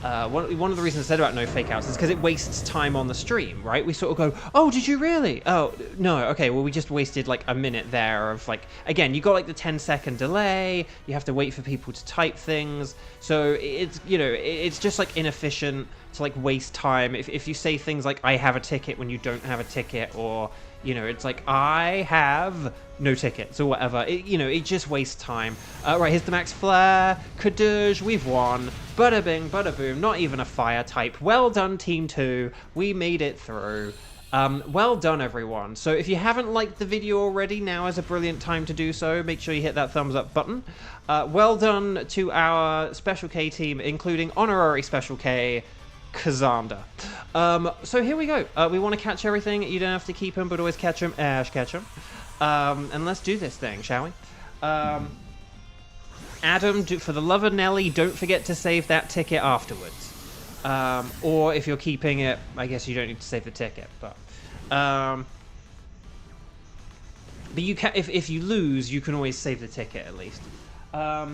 [SPEAKER 1] of the reasons I said about no fake outs is because it wastes time on the stream, right? We sort of go, oh, did you really? Oh, no, okay, well, we just wasted like a minute there of like, again, you got like the 10-second delay, you have to wait for people to type things, so it's, you know, it's just like inefficient to like waste time. If you say things like, I have a ticket when you don't have a ticket, or, you know, it's like, I have no tickets, or whatever. You know, it just wastes time. Right, here's the max flare. Kadoosh, we've won. Bada bing, bada boom. Not even a fire type. Well done, Team 2. We made it through. Well done, everyone. So if you haven't liked the video already, now is a brilliant time to do so. Make sure you hit that thumbs up button. Well done to our Special K team, including Honorary Special K, Kazanda. So here we go. We want to catch everything. You don't have to keep them, but always catch them. Ash, catch them. And let's do this thing, shall we? Adam, for the love of Nelly, don't forget to save that ticket afterwards. Or if you're keeping it, I guess you don't need to save the ticket. But you can, if you lose, you can always save the ticket at least. But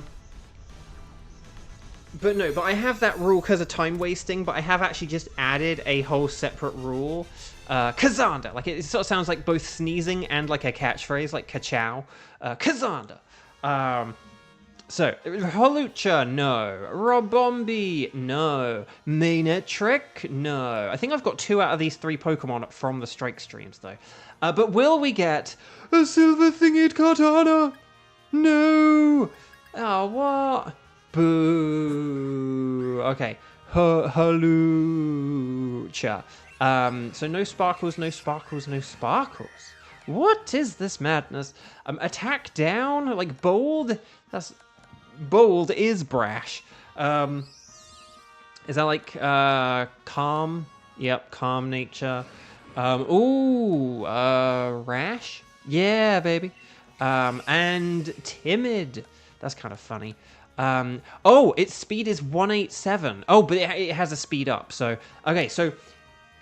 [SPEAKER 1] no, but I have that rule because of time wasting, but I have actually just added a whole separate rule. Kazanda! Like, it sort of sounds like both sneezing and like a catchphrase, like ka-chow. Kazanda! So, Holucha, no. Robombi, no. Mainetric, no. I think I've got 2 out of these 3 Pokemon from the Strike streams, though. But will we get a silver thinged katana? No! Oh, what? Boo. Okay. Holucha. So no sparkles, no sparkles, no sparkles. What is this madness? Attack down? Like bold? That's... Bold is brash. Is that like, calm? Yep, calm nature. Rash? Yeah, baby. And timid. That's kind of funny. Its speed is 187. Oh, but it has a speed up. So, okay, so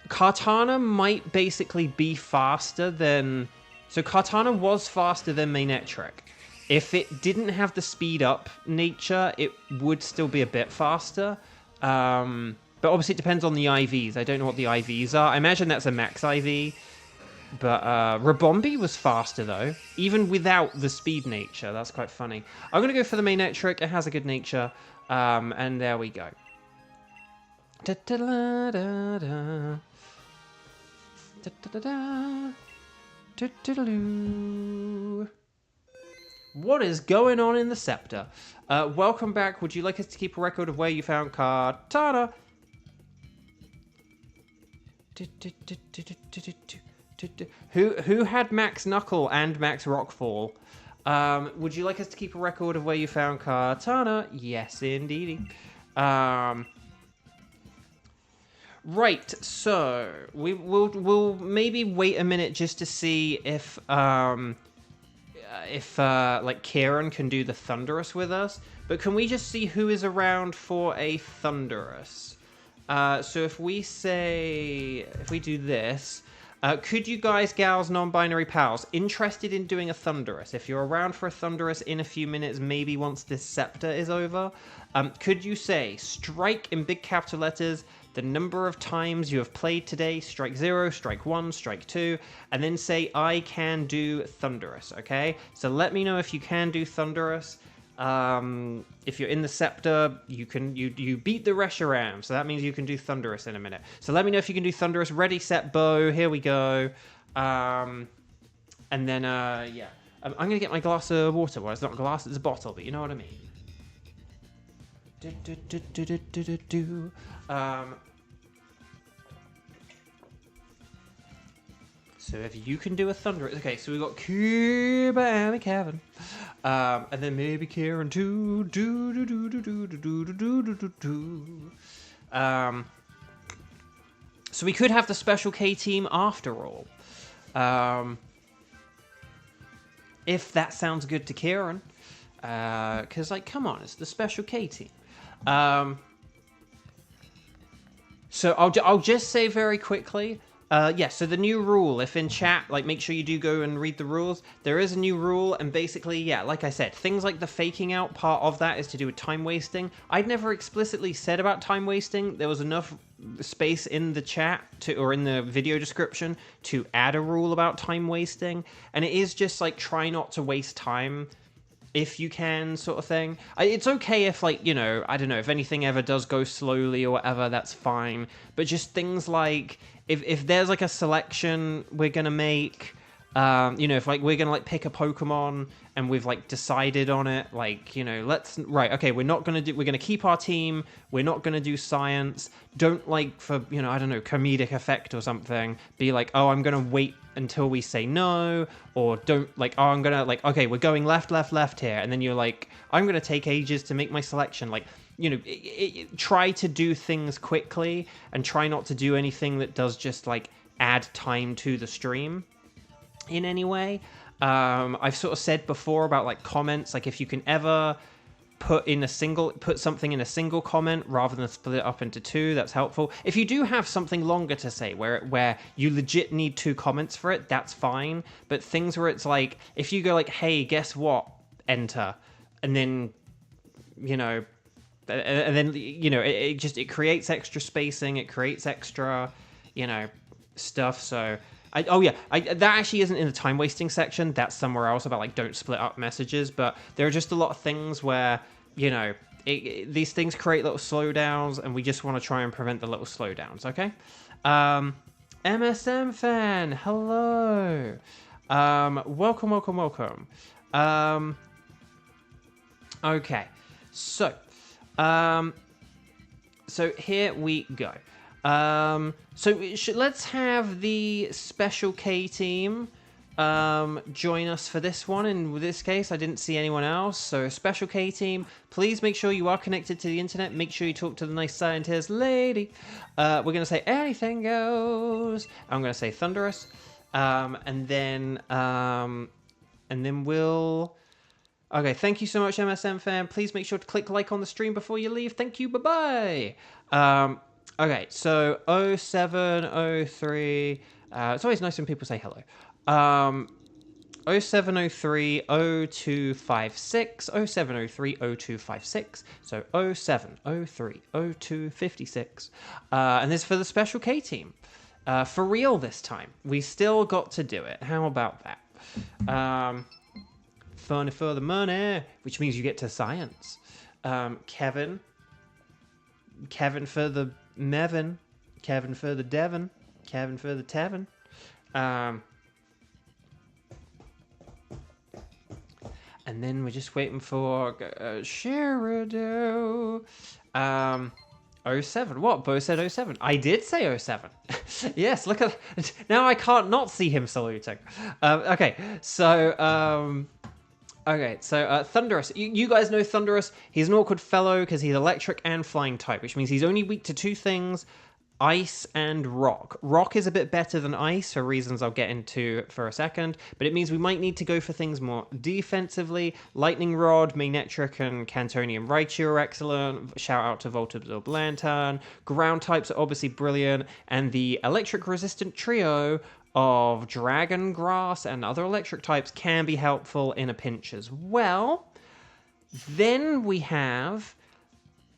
[SPEAKER 1] Kartana might basically be faster than... So Kartana was faster than Mainetric. If it didn't have the speed up nature, it would still be a bit faster. But obviously it depends on the IVs. I don't know what the IVs are. I imagine that's a max IV. But Rabombi was faster, though, even without the speed nature. That's quite funny. I'm going to go for the Mainetric. It has a good nature. And there we go. What is going on in the scepter? Welcome back. Would you like us to keep a record of where you found Kartana? Who had Max Knuckle and Max Rockfall? Would you like us to keep a record of where you found Kartana? Yes, indeedy. Right, so we'll maybe wait a minute just to see if like Kieran can do the Thunderous with us. But can we just see who is around for a Thunderous? So if we do this, could you guys, gals, non-binary pals, interested in doing a Thunderous? If you're around for a Thunderous in a few minutes, maybe once this scepter is over, could you say, strike in big capital letters, the number of times you have played today, strike 0, strike 1, strike 2, and then say, I can do Thunderous, okay? So let me know if you can do Thunderous. If you're in the scepter, you beat the Reshiram, so that means you can do Thunderous in a minute. So let me know if you can do Thunderous. Ready, set, bow. Here we go. And then, yeah. I'm going to get my glass of water. Well, it's not a glass, it's a bottle, but you know what I mean. So if you can do a Thunderous... Okay, so we got Cuba and Kevin. And then maybe Kieran too. So we could have the Special K team after all. If that sounds good to Kieran. Because, like, come on, it's the Special K team. So I'll just say very quickly... yeah, so the new rule, if in chat, like, make sure you do go and read the rules. There is a new rule, and basically, yeah, like I said, things like the faking out part of that is to do with time wasting. I'd never explicitly said about time wasting. There was enough space in the chat, or in the video description, to add a rule about time wasting. And it is just, like, try not to waste time if you can, sort of thing. It's okay if, like, you know, I don't know, if anything ever does go slowly or whatever, that's fine. But just things like... If there's, like, a selection we're going to make, you know, if, like, we're going to, like, pick a Pokemon and we've, like, decided on it, like, you know, okay, we're going to keep our team, we're not going to do science, don't, like, for, you know, I don't know, comedic effect or something, be like, oh, I'm going to wait until we say no, or don't, like, oh, I'm going to, like, okay, we're going left here, and then you're like, I'm going to take ages to make my selection, like, you know, try to do things quickly and try not to do anything that does just, like, add time to the stream in any way. I've sort of said before about, like, comments, like, if you can ever put something in a single comment rather than split it up into two, that's helpful. If you do have something longer to say where you legit need 2 comments for it, that's fine. But things where it's like, if you go like, hey, guess what, enter, and then, you know... And then, you know, it creates extra spacing, it creates extra, you know, stuff. So, that actually isn't in the time wasting section. That's somewhere else about, like, don't split up messages. But there are just a lot of things where, you know, these things create little slowdowns, and we just want to try and prevent the little slowdowns, okay? MSM fan, hello. Welcome. Okay, so... so here we go. Let's have the Special K team join us for this one. In this case, I didn't see anyone else. So Special K team, please make sure you are connected to the internet. Make sure you talk to the nice scientist lady. We're going to say anything goes. I'm going to say Thunderous. And then we'll... Okay, thank you so much, MSM fan. Please make sure to click like on the stream before you leave. Thank you, bye-bye. Okay, so 0703... it's always nice when people say hello. 0703 0256, 0703 0256, so 0703 0256. And this is for the Special K team. For real this time. We still got to do it. How about that? Fun for the money, which means you get to science. Kevin for the Mevin, Kevin for the Devon, Kevin for the Tevin. And then we're just waiting for Sheridan. 07. What? Bo said 07. I did say 07. Yes, look at... Now I can't not see him saluting. Okay, so... Thunderous. You guys know Thunderous. He's an awkward fellow because he's electric and flying type, which means he's only weak to 2 things, ice and rock. Rock is a bit better than ice for reasons I'll get into for a second, but it means we might need to go for things more defensively. Lightning Rod, Magnetric, and Cantonium Raichu are excellent. Shout out to Voltabsorb Lantern. Ground types are obviously brilliant, and the electric resistant trio of Dragon, Grass, and other electric types can be helpful in a pinch as well. Then we have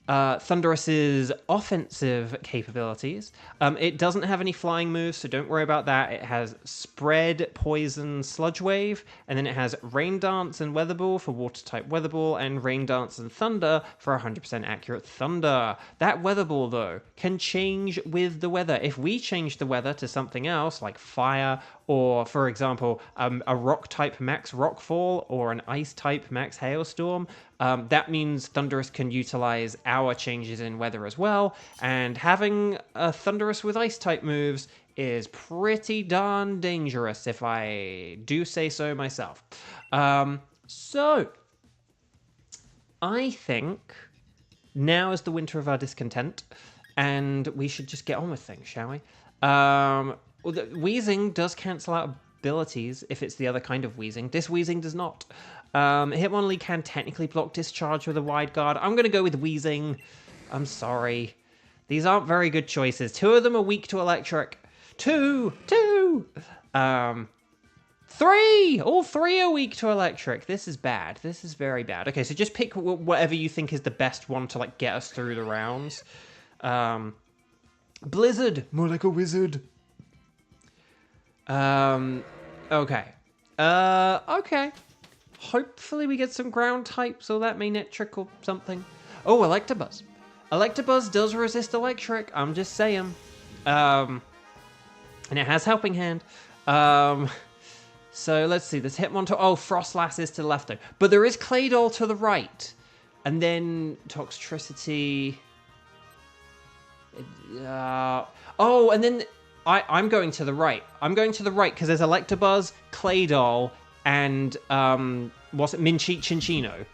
[SPEAKER 1] Thunderous's offensive capabilities. It doesn't have any flying moves, so don't worry about that. It has Spread, Poison, Sludge Wave, and then it has Rain Dance and Weather Ball for Water-type Weather Ball, and Rain Dance and Thunder for 100% accurate Thunder. That Weather Ball, though, can change with the weather. If we change the weather to something else, like Fire, or, for example, a Rock-type Max Rockfall, or an Ice-type Max Hailstorm, that means Thunderous can utilize our changes in weather as well, and having a Thunderous with Ice-type moves is pretty darn dangerous, if I do say so myself. So, I think now is the winter of our discontent, and we should just get on with things, shall we? Wheezing does cancel out abilities if it's the other kind of wheezing. This wheezing does not. Hitmonlee can technically block discharge with a wide guard. I'm going to go with wheezing. I'm sorry. These aren't very good choices. 2 of them are weak to electric. 2! 3! All 3 are weak to electric. This is bad. This is very bad. Okay, so just pick whatever you think is the best one to, like, get us through the rounds. Blizzard! More like a wizard. Okay. Okay. Hopefully we get some ground types, or that Manectric or something. Oh, Electabuzz. Electabuzz does resist electric, I'm just saying. And it has Helping Hand. So let's see, there's Hitmontop. Oh, Frostlass is to the left though. But there is Claydol to the right. And then Toxtricity. Oh, and then I'm going to the right. I'm going to the right because there's Electabuzz, Claydol, and what's it? Chinchino.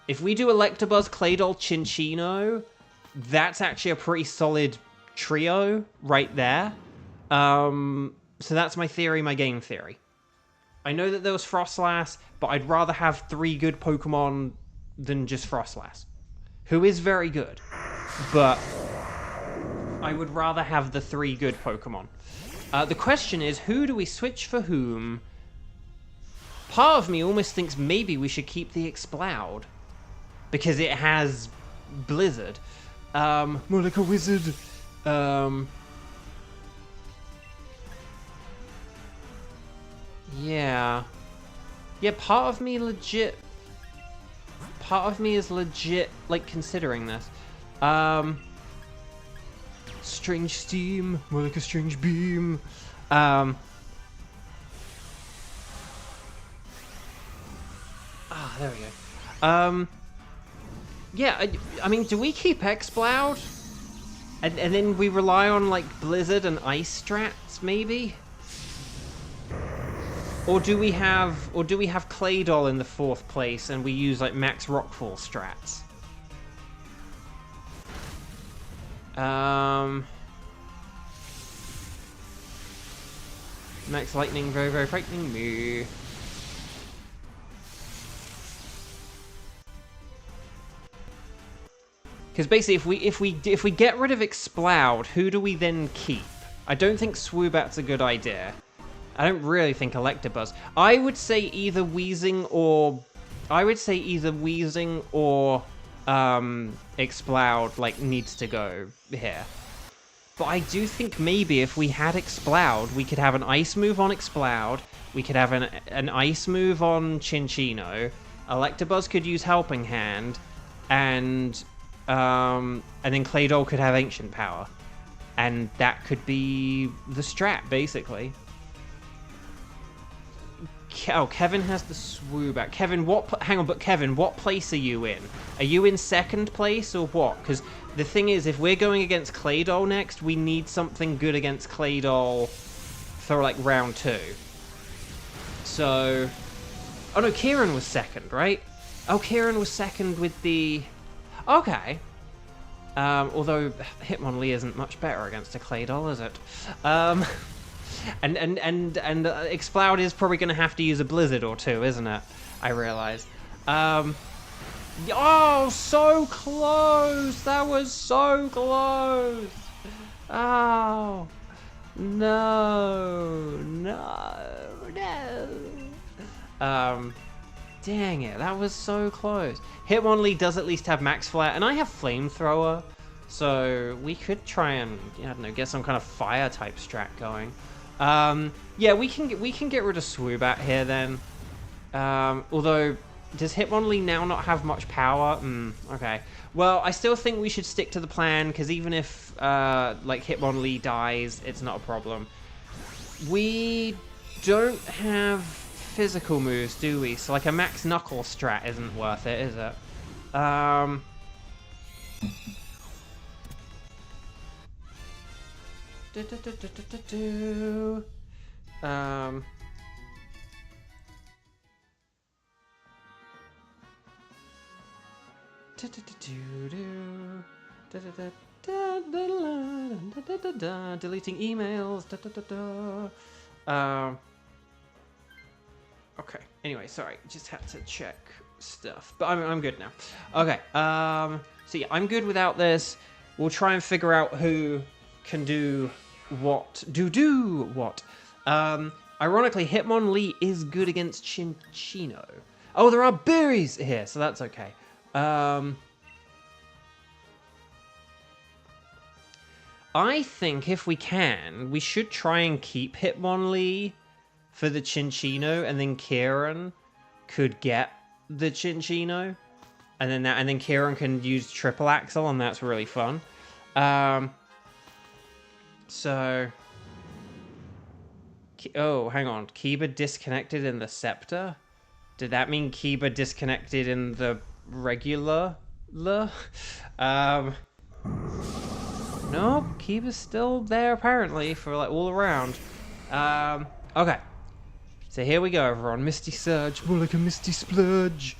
[SPEAKER 1] If we do Electabuzz, Claydol, Chinchino, that's actually a pretty solid trio right there. So that's my theory, my game theory. I know that there was Frostlass, but I'd rather have 3 good Pokemon than just Frostlass, who is very good, but I would rather have the 3 good Pokemon. The question is, who do we switch for whom? Part of me almost thinks maybe we should keep the Exploud, because it has Blizzard. More like a wizard. Yeah. Yeah, part of me is legit, like, considering this. Strange Steam, more like a strange beam. There we go. Yeah, I mean, do we keep Exploud? And then we rely on, like, Blizzard and Ice strats, maybe? Or do we have Claydol in the 4th place and we use, like, Max Rockfall strats? Max Lightning, very, very frightening me. Because basically, if we get rid of Exploud, who do we then keep? I don't think Swoobat's a good idea. I don't really think Electabuzz. I would say either Wheezing or Exploud, like, needs to go here. But I do think maybe if we had Exploud, we could have an Ice move on Exploud, we could have an Ice move on Chinchino, Electabuzz could use Helping Hand, and then Claydol could have Ancient Power. And that could be the strat, basically. Oh, Kevin has the Swoobat. Kevin, hang on, but Kevin, what place are you in? Are you in 2nd place or what? Because the thing is, if we're going against Claydol next, we need something good against Claydol for, like, round 2. So... Oh, no, Kieran was 2nd, right? Oh, Kieran was 2nd with the... Okay. Although Hitmonlee isn't much better against a Claydol, is it? And Exploud is probably going to have to use a Blizzard or 2, isn't it? I realise. Oh, so close! That was so close! Oh, no, dang it, that was so close. Hitmonlee does at least have Max Flare, and I have Flamethrower, so we could try and, I don't know, get some kind of fire type strat going. Yeah, we can get rid of Swoobat here then. Although, does Hitmonlee now not have much power? Okay. Well, I still think we should stick to the plan, because even if, like, Hitmonlee dies, it's not a problem. We don't have physical moves, do we? So, like, a Max Knuckle strat isn't worth it, is it? Deleting emails. Okay. Anyway, sorry. Just had to check stuff, but I'm good now. Okay. So yeah, I'm good without this. We'll try and figure out who can do what. Do what. Ironically, Hitmonlee is good against Chinchino. Oh, there are berries here, so that's okay. I think if we can, we should try and keep Hitmonlee for the Chinchino, and then Kieran could get the Chinchino, and then Kieran can use Triple Axle, and that's really fun. So, oh, hang on, Kiba disconnected in the Scepter? Did that mean Kiba disconnected in the regular? No, Kiba's still there apparently for like all around. Okay. So here we go, everyone. Misty Surge, more like a Misty Splurge.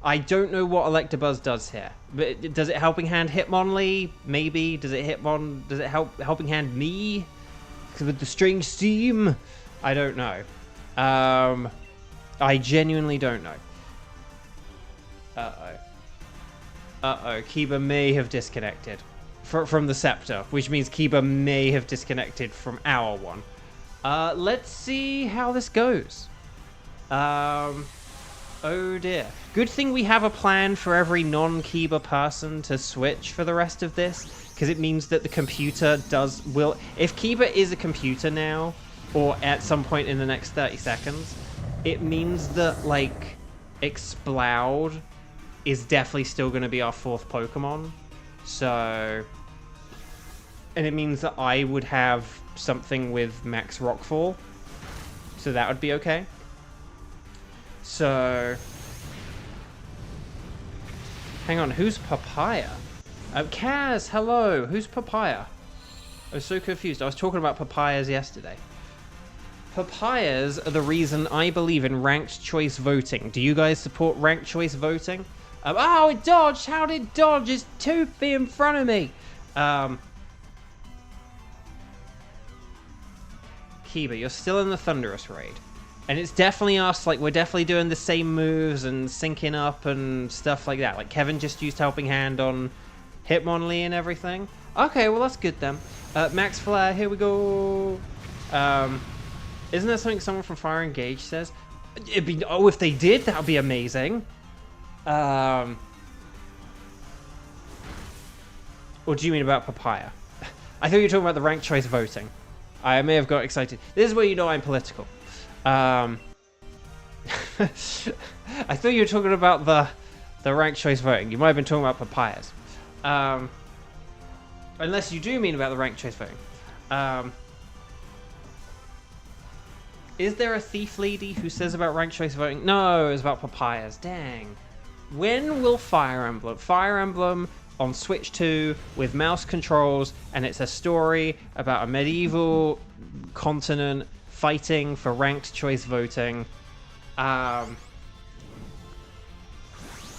[SPEAKER 1] I don't know what Electabuzz does here, but does it Helping Hand Hitmonlee? Maybe. Does it help Helping Hand me? With the strange steam? I don't know. I genuinely don't know. Kiba may have disconnected from the Scepter, which means Kiba may have disconnected from our one. Let's see how this goes. Oh dear. Good thing we have a plan for every non-Kiba person to switch for the rest of this, because it means that the computer will... If Kiba is a computer now, or at some point in the next 30 seconds, it means that, like, Exploud is definitely still going to be our 4th Pokemon. So... And it means that I would have something with Max Rockfall. So that would be okay. So... Hang on, who's Papaya? Kaz, hello! Who's Papaya? I was so confused. I was talking about papayas yesterday. Papayas are the reason I believe in ranked choice voting. Do you guys support ranked choice voting? Oh, it dodged! How did it dodge? It's Toothy in front of me! Kiba, you're still in the Thunderous raid. And it's definitely us, like, we're definitely doing the same moves and syncing up and stuff like that. Like, Kevin just used Helping Hand on Hitmonlee and everything. Okay, well, that's good then. Max Flare, here we go. Isn't that something someone from Fire Engage says? It'd be, oh, if they did, that would be amazing. What do you mean about Papaya? I thought you were talking about the ranked choice voting. I may have got excited. This is where you know I'm political. I thought you were talking about the ranked choice voting. You might have been talking about papayas. Unless you do mean about the ranked choice voting. Is there a thief lady who says about ranked choice voting? No, it's about papayas. Dang. When will Fire Emblem? Fire Emblem on Switch 2 with mouse controls, and it's a story about a medieval continent fighting for ranked choice voting.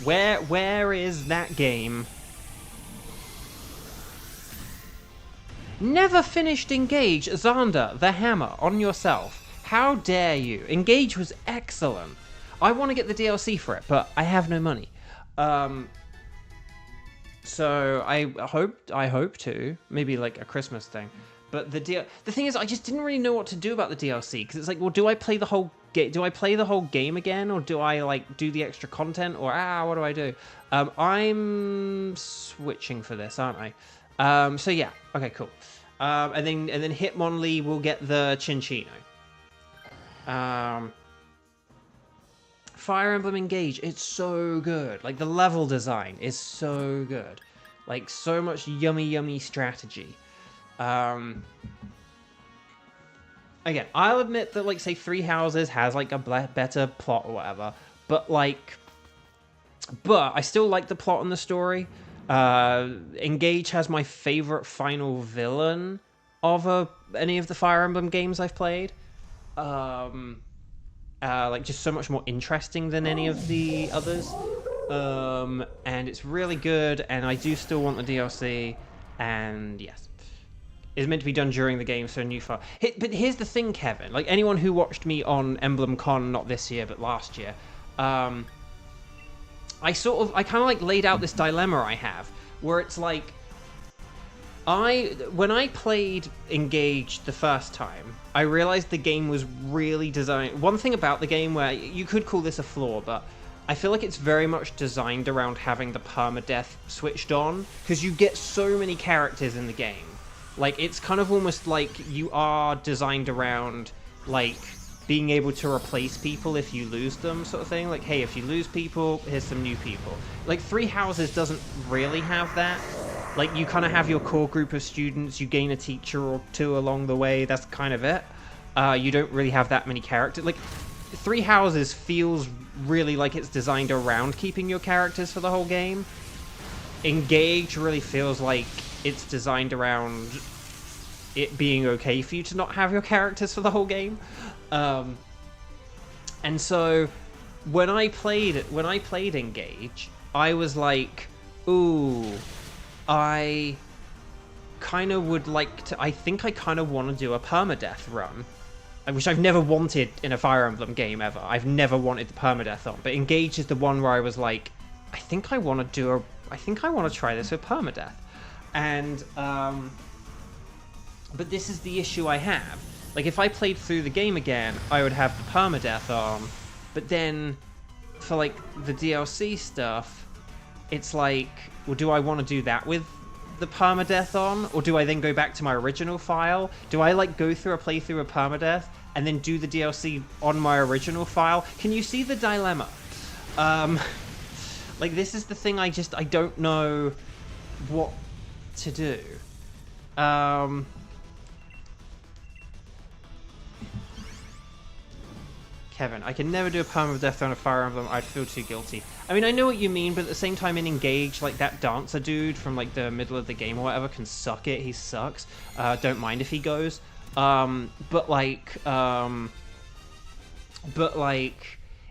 [SPEAKER 1] Where is that game? Never finished Engage, Xander, the hammer, on yourself. How dare you? Engage was excellent. I want to get the DLC for it, but I have no money. So I hope to, maybe like a Christmas thing. But the thing is, I just didn't really know what to do about the DLC, because it's like, well, do I play the whole game again, or do I like do the extra content, or what do I do? I'm switching for this, aren't I? So yeah, okay, cool. And then Hitmonlee will get the Chinchino. Fire Emblem Engage, it's so good. Like, the level design is so good. Like, so much yummy strategy. Again, I'll admit that, like, say, Three Houses has, like, a better plot or whatever. But I still like the plot and the story. Engage has my favorite final villain. of any of the Fire Emblem games I've played. Like just so much more interesting than any of the others. And it's really good, and I do still want the DLC, and yes. It's meant to be done during the game, so newfound. But here's the thing, Kevin. Like, anyone who watched me on Emblem Con, not this year, but last year, I kind of like laid out this dilemma I have, where it's like, when I played Engage the first time, I realized the game was really designed. One thing about the game where you could call this a flaw, but I feel like it's very much designed around having the permadeath switched on, because you get so many characters in the game. Like, it's kind of almost like you are designed around, like, being able to replace people if you lose them, sort of thing. Like, hey, if you lose people, here's some new people. Like, Three Houses doesn't really have that. Like, you kind of have your core group of students, you gain a teacher or two along the way, that's kind of it. You don't really have that many characters. Like, Three Houses feels really like it's designed around keeping your characters for the whole game. Engage really feels like it's designed around it being okay for you to not have your characters for the whole game. And so when I played Engage, I was like, ooh, I kind of would like to, I think I kind of want to do a permadeath run, which I've never wanted in a Fire Emblem game ever. I've never wanted the permadeath on, but Engage is the one where I was like, I think I want to try this with permadeath. And, but this is the issue I have. Like, if I played through the game again, I would have the permadeath on, but then, for, like, the DLC stuff, it's like, well, do I want to do that with the permadeath on, or do I then go back to my original file? Do I, like, go through a playthrough of permadeath, and then do the DLC on my original file? Can you see the dilemma? Like, this is the thing I don't know what to do. Kevin, I can never do a permadeath on a Fire Emblem. I'd feel too guilty. I mean, I know what you mean, but at the same time in Engage, like, that dancer dude from, like, the middle of the game or whatever can suck it. He sucks. Don't mind if he goes. But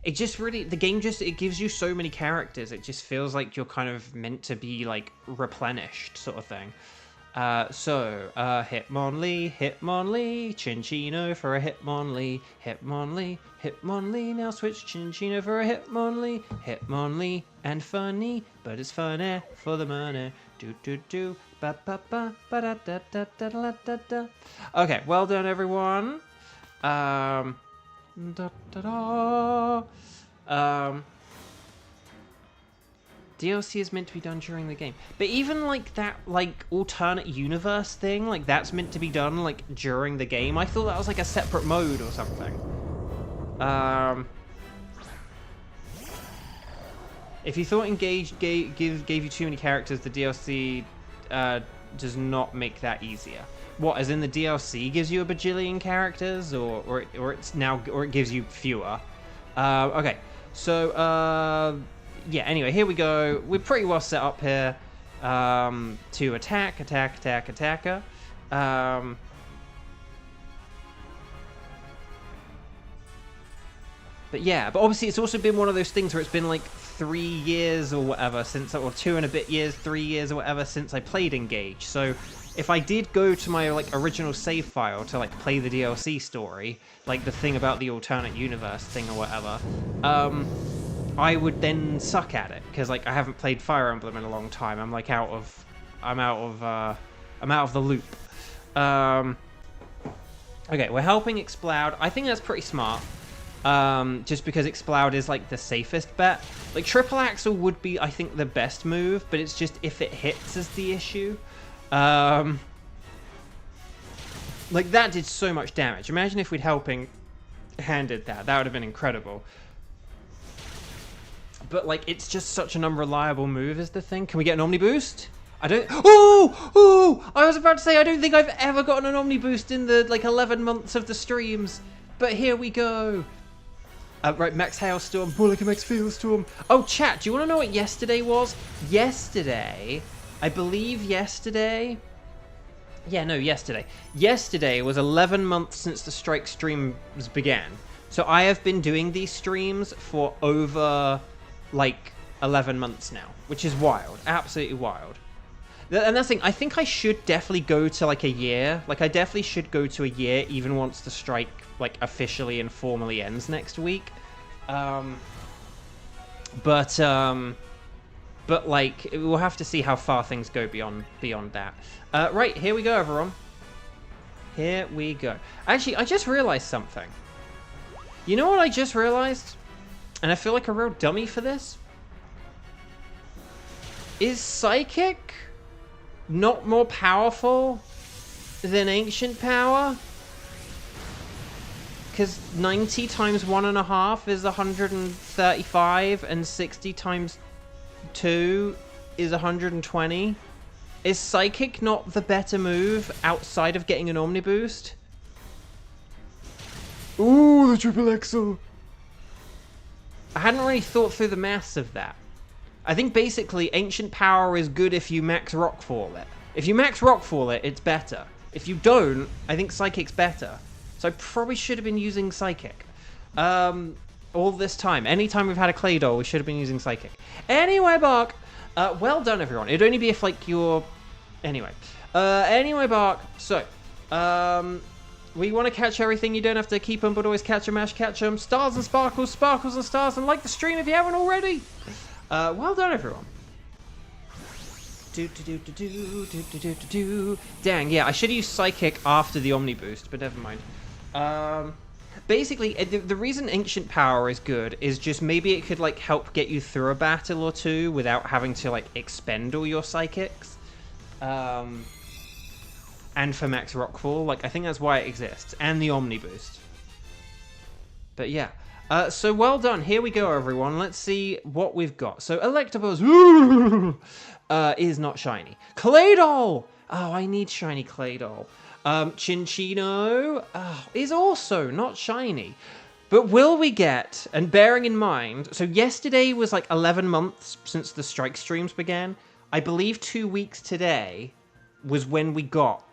[SPEAKER 1] it just really, the game just, it gives you so many characters. It just feels like you're kind of meant to be, like, replenished sort of thing. Hitmonlee, Chinchino for a Hitmonlee, Hitmonlee, now switch Chinchino for a Hitmonlee, and funny, but it's funny for the money, do, ba ba ba ba da da da da da da da. Okay, well done everyone. DLC is meant to be done during the game. But even, like, that, like, alternate universe thing, like, that's meant to be done, like, during the game. I thought that was, like, a separate mode or something. If you thought Engage gave you too many characters, the DLC does not make that easier. What, as in the DLC gives you a bajillion characters, or it gives you fewer? Okay, so, yeah, anyway, here we go. We're pretty well set up here to attacker. But yeah, but obviously it's also been one of those things where it's been like 3 years or whatever since, or 2 and a bit years, 3 years or whatever since I played Engage. So if I did go to my, like, original save file to, like, play the DLC story, like the thing about the alternate universe thing or whatever, I would then suck at it, because, like, I haven't played Fire Emblem in a long time. I'm, like, out of the loop. Okay, we're helping Exploud. I think that's pretty smart. Just because Exploud is, like, the safest bet. Like, Triple Axle would be, I think, the best move, but it's just if it hits is the issue. Like, that did so much damage. Imagine if we'd helping handed that. That would have been incredible. But, like, it's just such an unreliable move is the thing. Can we get an Omni Boost? I don't... Oh! I was about to say, I don't think I've ever gotten an Omni Boost in the, like, 11 months of the streams. But here we go. Right, Max Hailstorm. More like a Max Hailstorm. Oh, chat, do you want to know what yesterday was? Yesterday, I believe yesterday Yeah, no, yesterday. Yesterday was 11 months since the Strike streams began. So I have been doing these streams for over, like, 11 months now, which is wild. Absolutely wild. And that's the thing, I think I should definitely go to, like, a year. Like, I definitely should go to a year, even once the strike, like, officially and formally ends next week. But, like, we'll have to see how far things go beyond that. Right, here we go, everyone. Here we go. Actually, I just realized something. You know what I just realized? And I feel like a real dummy for this. Is Psychic not more powerful than Ancient Power? Because 90 times 1.5 is 135, and 60 times 2 is 120. Is Psychic not the better move outside of getting an Omni Boost? Ooh, the triple Exo! I hadn't really thought through the maths of that. I think basically Ancient Power is good if you max Rockfall it. If you max Rockfall it, it's better. If you don't, I think Psychic's better. So I probably should have been using Psychic. All this time. Anytime we've had a Claydol, we should have been using Psychic. Anyway, Bark! Well done, everyone. It'd only be if, like, you're... Anyway. Anyway, Bark. So, we want to catch everything. You don't have to keep them, but always catch them, mash, catch them. Stars and sparkles, sparkles and stars. And like the stream if you haven't already. Well done, everyone. Dang, yeah, I should have used Psychic after the Omni Boost, but never mind. Basically, the reason Ancient Power is good is just maybe it could, like, help get you through a battle or two without having to, like, expend all your Psychics. And for max Rockfall, like, I think that's why it exists. And the Omni Boost. But yeah. So well done. Here we go, everyone. Let's see what we've got. So Electabuzz is not shiny. Claydol! Oh, I need shiny Claydol. Chinchino is also not shiny. But will we get, and bearing in mind, so yesterday was like 11 months since the Strike streams began. I believe 2 weeks today was when we got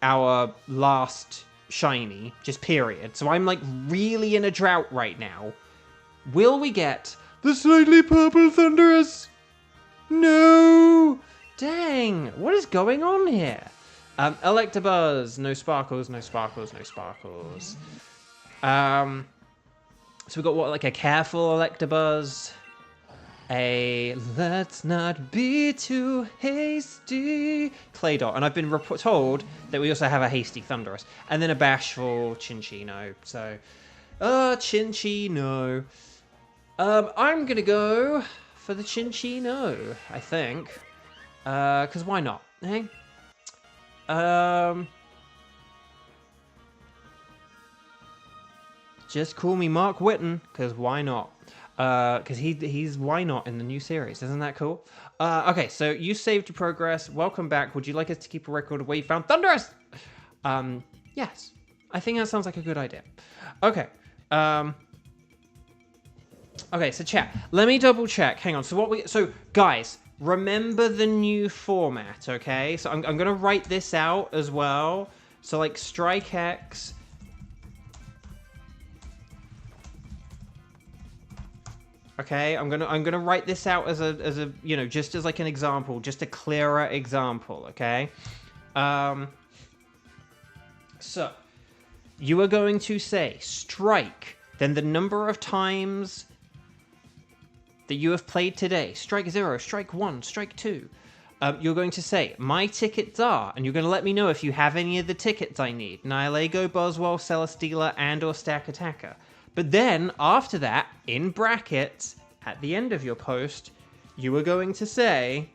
[SPEAKER 1] our last shiny, just period. So I'm like really in a drought right now. Will we get the slightly purple Thunderous? No! Dang, what is going on here? Electabuzz, no sparkles, no sparkles, no sparkles. So we got what, like a careful Electabuzz, a let's not be too hasty Claydol, and I've been told that we also have a hasty Thunderous, and then a bashful Chinchino. So, Chinchino. I'm gonna go for the Chinchino, I think, because why not? Hey. Just call me Mark Whitten, because why not? Because he's why not in the new series. Isn't that cool? Okay, so you saved your progress. Welcome back. Would you like us to keep a record of where you found Thunderous? Yes. I think that sounds like a good idea. Okay. Okay, so chat. Let me double check. Hang on. So guys, remember the new format, okay? So I'm going to write this out as well. So like Strike X. Okay, I'm gonna write this out as a you know, just as like an example, just a clearer example, okay? So you are going to say strike, then the number of times that you have played today. Strike 0, strike 1, strike 2. You're going to say, my tickets are, and you're going to let me know if you have any of the tickets I need. Nihilego, Boswell, Celesteela, and or Stack Attacker. But then, after that, in brackets, at the end of your post, you are going to say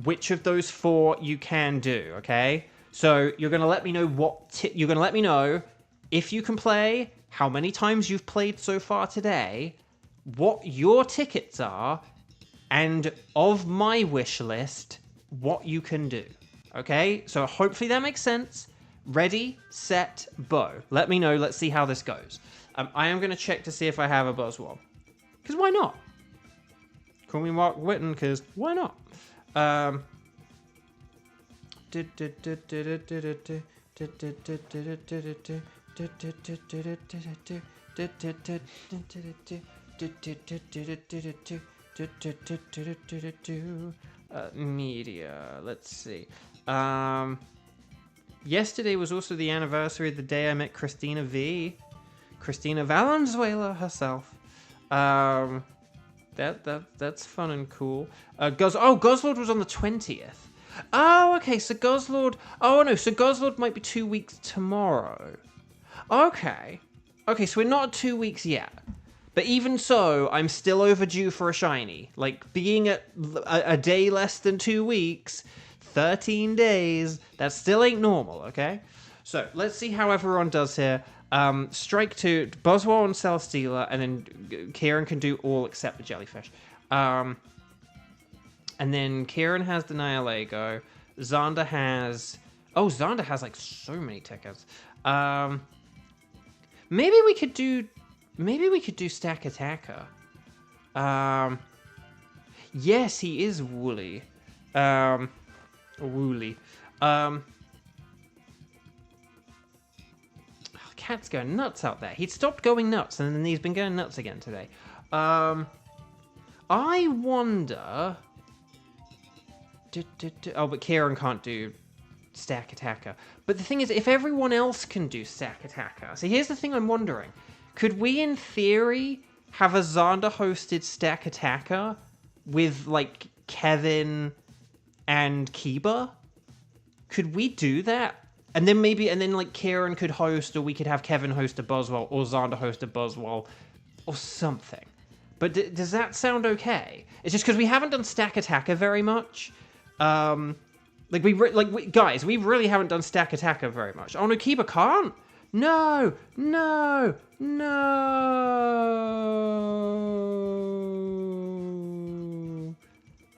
[SPEAKER 1] which of those 4 you can do, okay? So you're going to let me know you're going to let me know if you can play, how many times you've played so far today, what your tickets are, and of my wish list, what you can do. Okay? So hopefully that makes sense. Ready, set, bow. Let me know. Let's see how this goes. I am going to check to see if I have a Buzzwob. Because why not? Call me Mark Whitten, because why not? Media. Let's see. Yesterday was also the anniversary of the day I met Christina Valenzuela herself. That's fun and cool. Goslord was on the 20th. Oh, okay, so Goslord... Oh, no, so Goslord might be 2 weeks tomorrow. Okay. Okay, so we're not 2 weeks yet. But even so, I'm still overdue for a shiny. Like, being at a day less than 2 weeks, 13 days, that still ain't normal, okay? So, let's see how everyone does here. Strike 2, Buzzwole and Celesteela, and then Kieran can do all except the jellyfish. And then Kieran has the Nihilego. Xander has... Oh, Xander has, like, so many tickets. Maybe we could do Stack Attacker. Yes, he is woolly. Woolly. Cat's going nuts out there. He'd stopped going nuts, and then he's been going nuts again today. I wonder... Oh, but Kieran can't do Stack Attacker. But the thing is, if everyone else can do Stack Attacker... So here's the thing I'm wondering. Could we, in theory, have a Xander-hosted Stack Attacker with, like, Kevin and Kiba? Could we do that? And then like, Kieran could host, or we could have Kevin host a Buzzwole, or Xander host a Buzzwole, or something. But does that sound okay? It's just because we haven't done Stack Attacker very much. Guys, we really haven't done Stack Attacker very much. Oh, no, Kiba can't? No!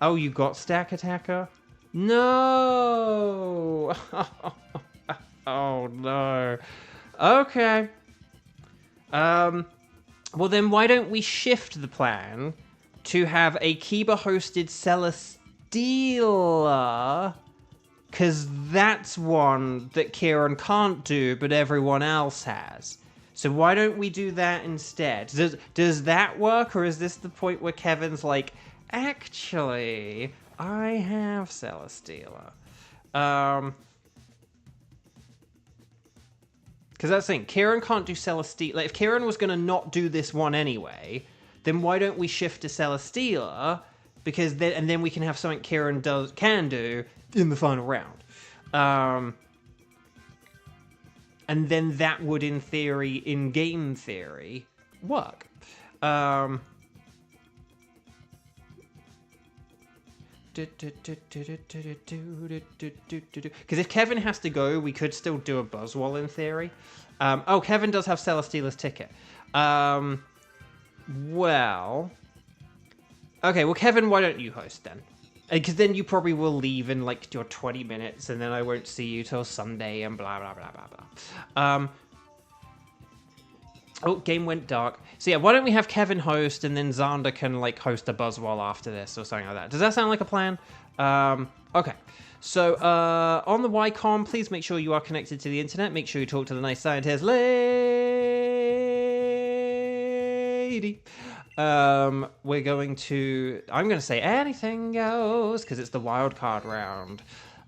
[SPEAKER 1] Oh, you got Stack Attacker? No! Oh, no. Okay. Well, then why don't we shift the plan to have a Kiba-hosted Celesteela? Because that's one that Kieran can't do, but everyone else has. So why don't we do that instead? Does that work, or is this the point where Kevin's like, actually, I have Celesteela? Because that's the thing, Kieran can't do Celesteela. Like, if Kieran was going to not do this one anyway, then why don't we shift to Celesteela? Because then we can have something Kieran can do in the final round. And then that would, in theory, in game theory, work. Because if Kevin has to go, we could still do a Buzzwole in theory. Oh, Kevin does have Celesteela's ticket. Well... Okay, well, Kevin, why don't you host then? Because then you probably will leave in, like, your 20 minutes, and then I won't see you till Sunday, and blah, blah, blah, blah, blah. Oh, game went dark. So yeah, why don't we have Kevin host, and then Xander can, like, host a Buzzwole after this, or something like that. Does that sound like a plan? Okay. So, on the YCOM, please make sure you are connected to the internet. Make sure you talk to the nice scientist lady. We're going to... I'm going to say anything goes, because it's the wild card round.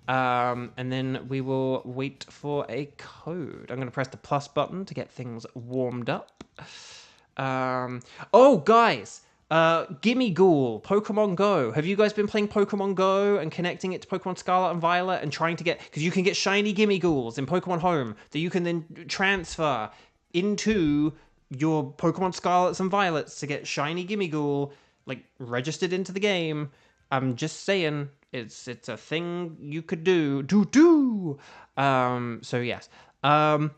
[SPEAKER 1] And then we will wait for a code. I'm going to press the plus button to get things warmed up. Oh, guys! Gimme Ghoul, Pokemon Go. Have you guys been playing Pokemon Go and connecting it to Pokemon Scarlet and Violet and trying to get... Because you can get shiny Gimme Ghouls in Pokemon Home that you can then transfer into your Pokemon Scarlets and Violets to get shiny Gimme Ghoul, like, registered into the game. I'm just saying, it's a thing you could do. So yes. 07,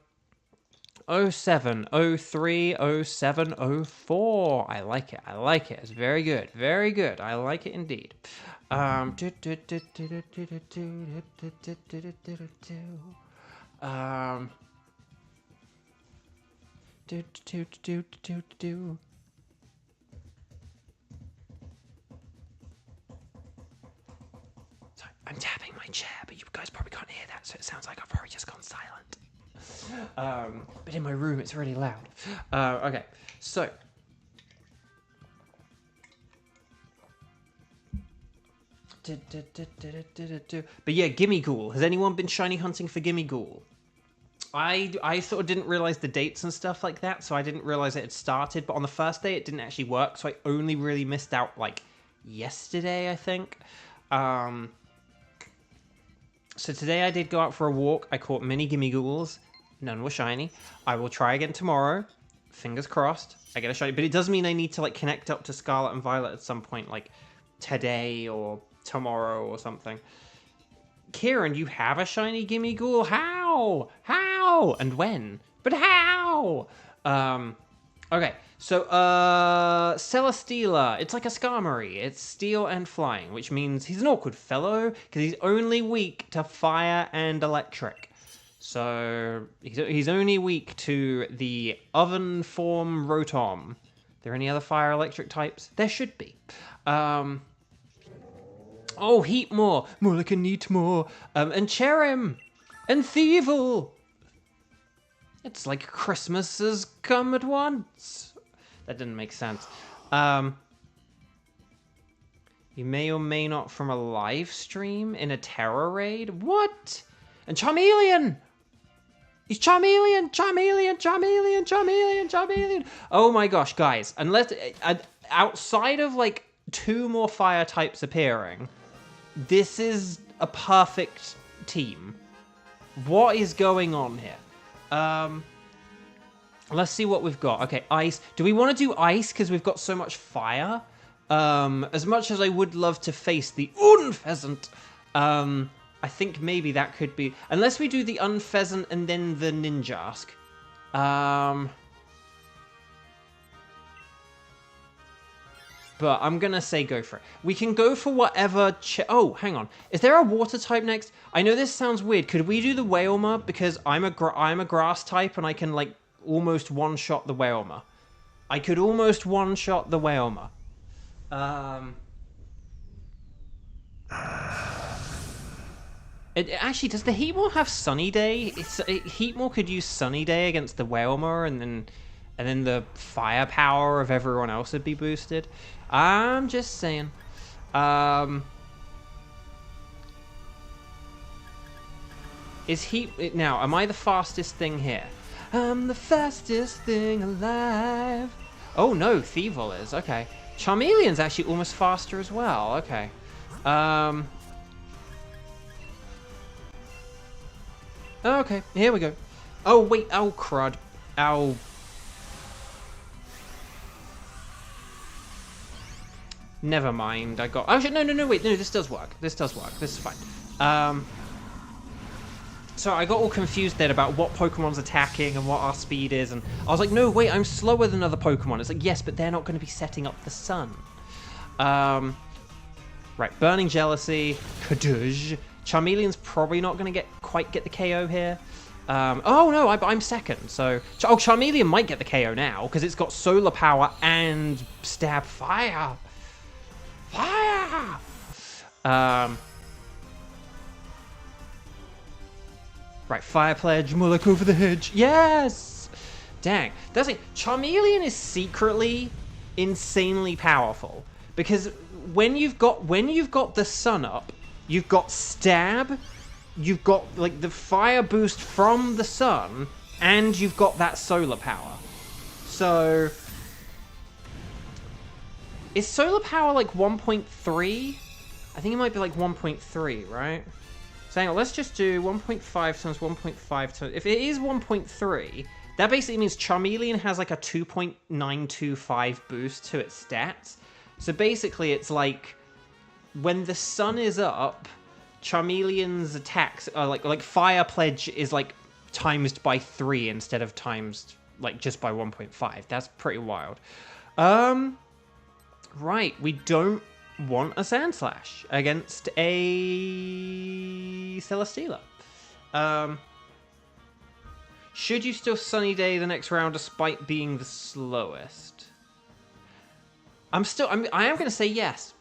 [SPEAKER 1] 03, 07, 04. I like it. It's very good. I like it indeed. Sorry. I'm tapping my chair, but you guys probably can't hear that, so it sounds like I've probably just gone silent. But in my room, it's really loud. Okay, so. But yeah, Gimme Ghoul. Has anyone been shiny hunting for Gimme Ghoul? I sort of didn't realize the dates and stuff like that, so I didn't realize it had started. But on the first day, it didn't actually work, so I only really missed out like yesterday, I think. So today I did go out for a walk. I caught mini Gimme Ghouls. None were shiny. I will try again tomorrow. Fingers crossed. I get a shiny, but it does mean I need to like connect up to Scarlet and Violet at some point, like today or tomorrow or something. Kieran, you have a shiny Gimme Ghoul? How? How? And when? But how? Okay, so, Celesteela. It's like a Skarmory. It's steel and flying, which means he's an awkward fellow, because he's only weak to fire and electric. So, he's only weak to the oven form Rotom. Are there any other fire electric types? There should be. Oh, Heatmore. More like a Neatmore. And Cherim. And Thievel. It's like Christmas has come at once. That didn't make sense. You may or may not from a live stream in a terror raid. What? And Charmeleon. He's Charmeleon. Charmeleon. Charmeleon. Charmeleon. Charmeleon. Oh my gosh, guys. Unless outside of like 2 more fire types appearing, this is a perfect team. What is going on here? Let's see what we've got. Okay, ice. Do we want to do ice because we've got so much fire? As much as I would love to face the Unpheasant, I think maybe that could be... Unless we do the Unpheasant and then the Ninjask. But I'm going to say go for it. We can go for whatever... Oh, hang on. Is there a water type next? I know this sounds weird. Could we do the Wailmer? Because I'm a grass type and I can, like, almost one-shot the Wailmer. I could almost one-shot the Wailmer. Actually, does the Heatmore have Sunny Day? Heatmore could use Sunny Day against the Wailmer and then the firepower of everyone else would be boosted. I'm just saying. Is Heat... Now, am I the fastest thing here? I'm the fastest thing alive. Oh, no, Thievel is. Okay. Charmeleon's actually almost faster as well. Okay. Okay, here we go. Oh, wait. Oh, crud. Ow. Never mind, I got... Actually, no, wait, no, this does work. This does work. This is fine. So I got all confused then about what Pokemon's attacking and what our speed is, and I was like, no, wait, I'm slower than other Pokemon. It's like, yes, but they're not going to be setting up the sun. Right, Burning Jealousy, Kadoosh. Charmeleon's probably not going to quite get the KO here. Oh, no, I'm second, so... Oh, Charmeleon might get the KO now, because it's got Solar Power and Stab Fire. Fire! Right, Fire Pledge, more like over the hedge. Yes! Dang. That's it. Charmeleon is secretly insanely powerful. Because when you've got the sun up, you've got Stab, you've got like the fire boost from the sun, and you've got that solar power. So... Is solar power like 1.3? I think it might be like 1.3, right? So hang on, let's just do 1.5 times 1.5 times... If it is 1.3, that basically means Charmeleon has like a 2.925 boost to its stats. So basically it's like, when the sun is up, Charmeleon's attacks are like Fire Pledge is like times by 3 instead of times like just by 1.5. That's pretty wild. Right, we don't want a Sand Slash against a Celesteela. Should you still Sunny Day the next round despite being the slowest? I am going to say yes.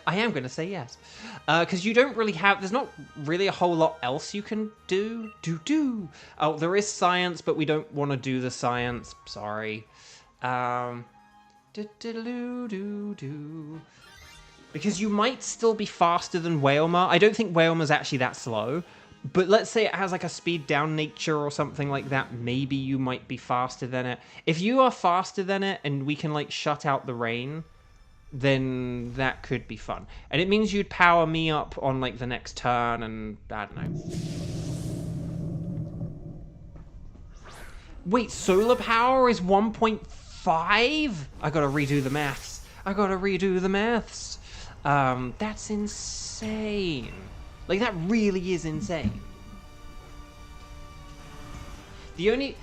[SPEAKER 1] I am going to say yes. Because you don't really have... There's not really a whole lot else you can do. Oh, there is science, but we don't want to do the science. Sorry. Because you might still be faster than Wailmer. I don't think Wailmer's actually that slow. But let's say it has like a speed down nature or something like that. Maybe you might be faster than it. If you are faster than it and we can like shut out the rain, then that could be fun. And it means you'd power me up on like the next turn and I don't know. Wait, solar power is 1.5? I gotta redo the maths. That's insane. Like, that really is insane. The only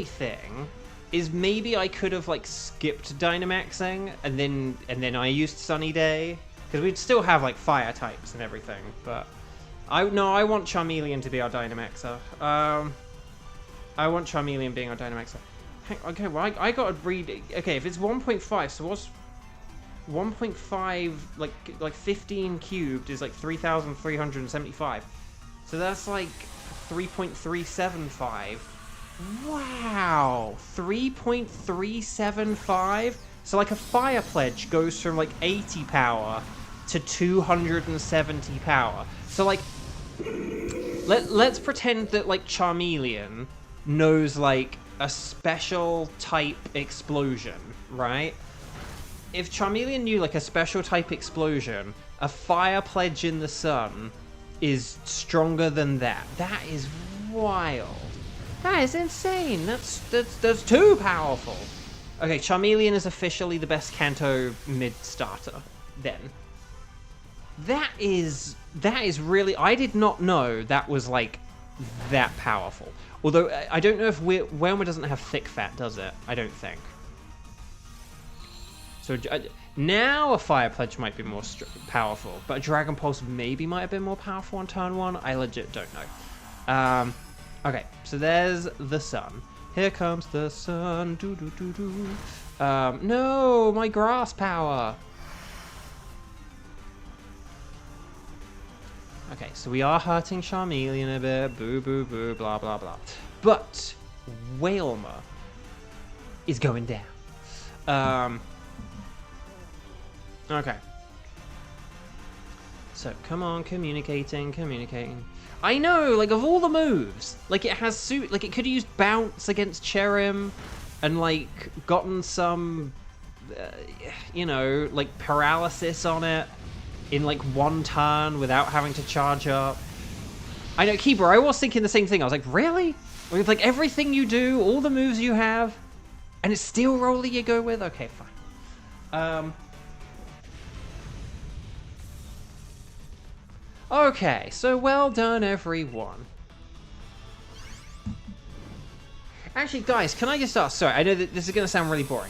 [SPEAKER 1] thing is maybe I could have, like, skipped Dynamaxing and then I used Sunny Day. Because we'd still have, like, fire types and everything. But, I want Charmeleon to be our Dynamaxer. I want Charmeleon being our Dynamaxer. Okay, well, I gotta read... Okay, if it's 1.5, so what's... 1.5, like 15 cubed is like 3,375. So that's like 3.375. Wow, 3.375? So like a Fire Pledge goes from like 80 power to 270 power. So like, let's pretend that like Charmeleon knows like a special type explosion, right? If Charmeleon knew like a special type explosion, a Fire Pledge in the sun is stronger than that. That is wild. That is insane. That's too powerful. Okay, Charmeleon is officially the best Kanto mid-starter, then. That is really... I did not know that was, like, that powerful. Although, I don't know if Wailmer doesn't have thick fat, does it? I don't think. So, now a Fire Pledge might be more powerful, but a Dragon Pulse maybe might have been more powerful on turn 1. I legit don't know. Okay, so there's the sun. Here comes the sun. No, my grass power. Okay, so we are hurting Charmeleon a bit. Boo, boo, boo, blah, blah, blah. But Wailmer is going down. Okay. So, come on, communicating. I know, like, of all the moves, like, it has it could have used Bounce against Cherim and, like, gotten some, you know, like, paralysis on it in, like, one turn without having to charge up. I know, Keeper, I was thinking the same thing. I was like, really? With, like, everything you do, all the moves you have, and it's Steel Roller you go with? Okay, fine. Okay, so well done, everyone. Actually, guys, can I just ask? Sorry, I know that this is going to sound really boring.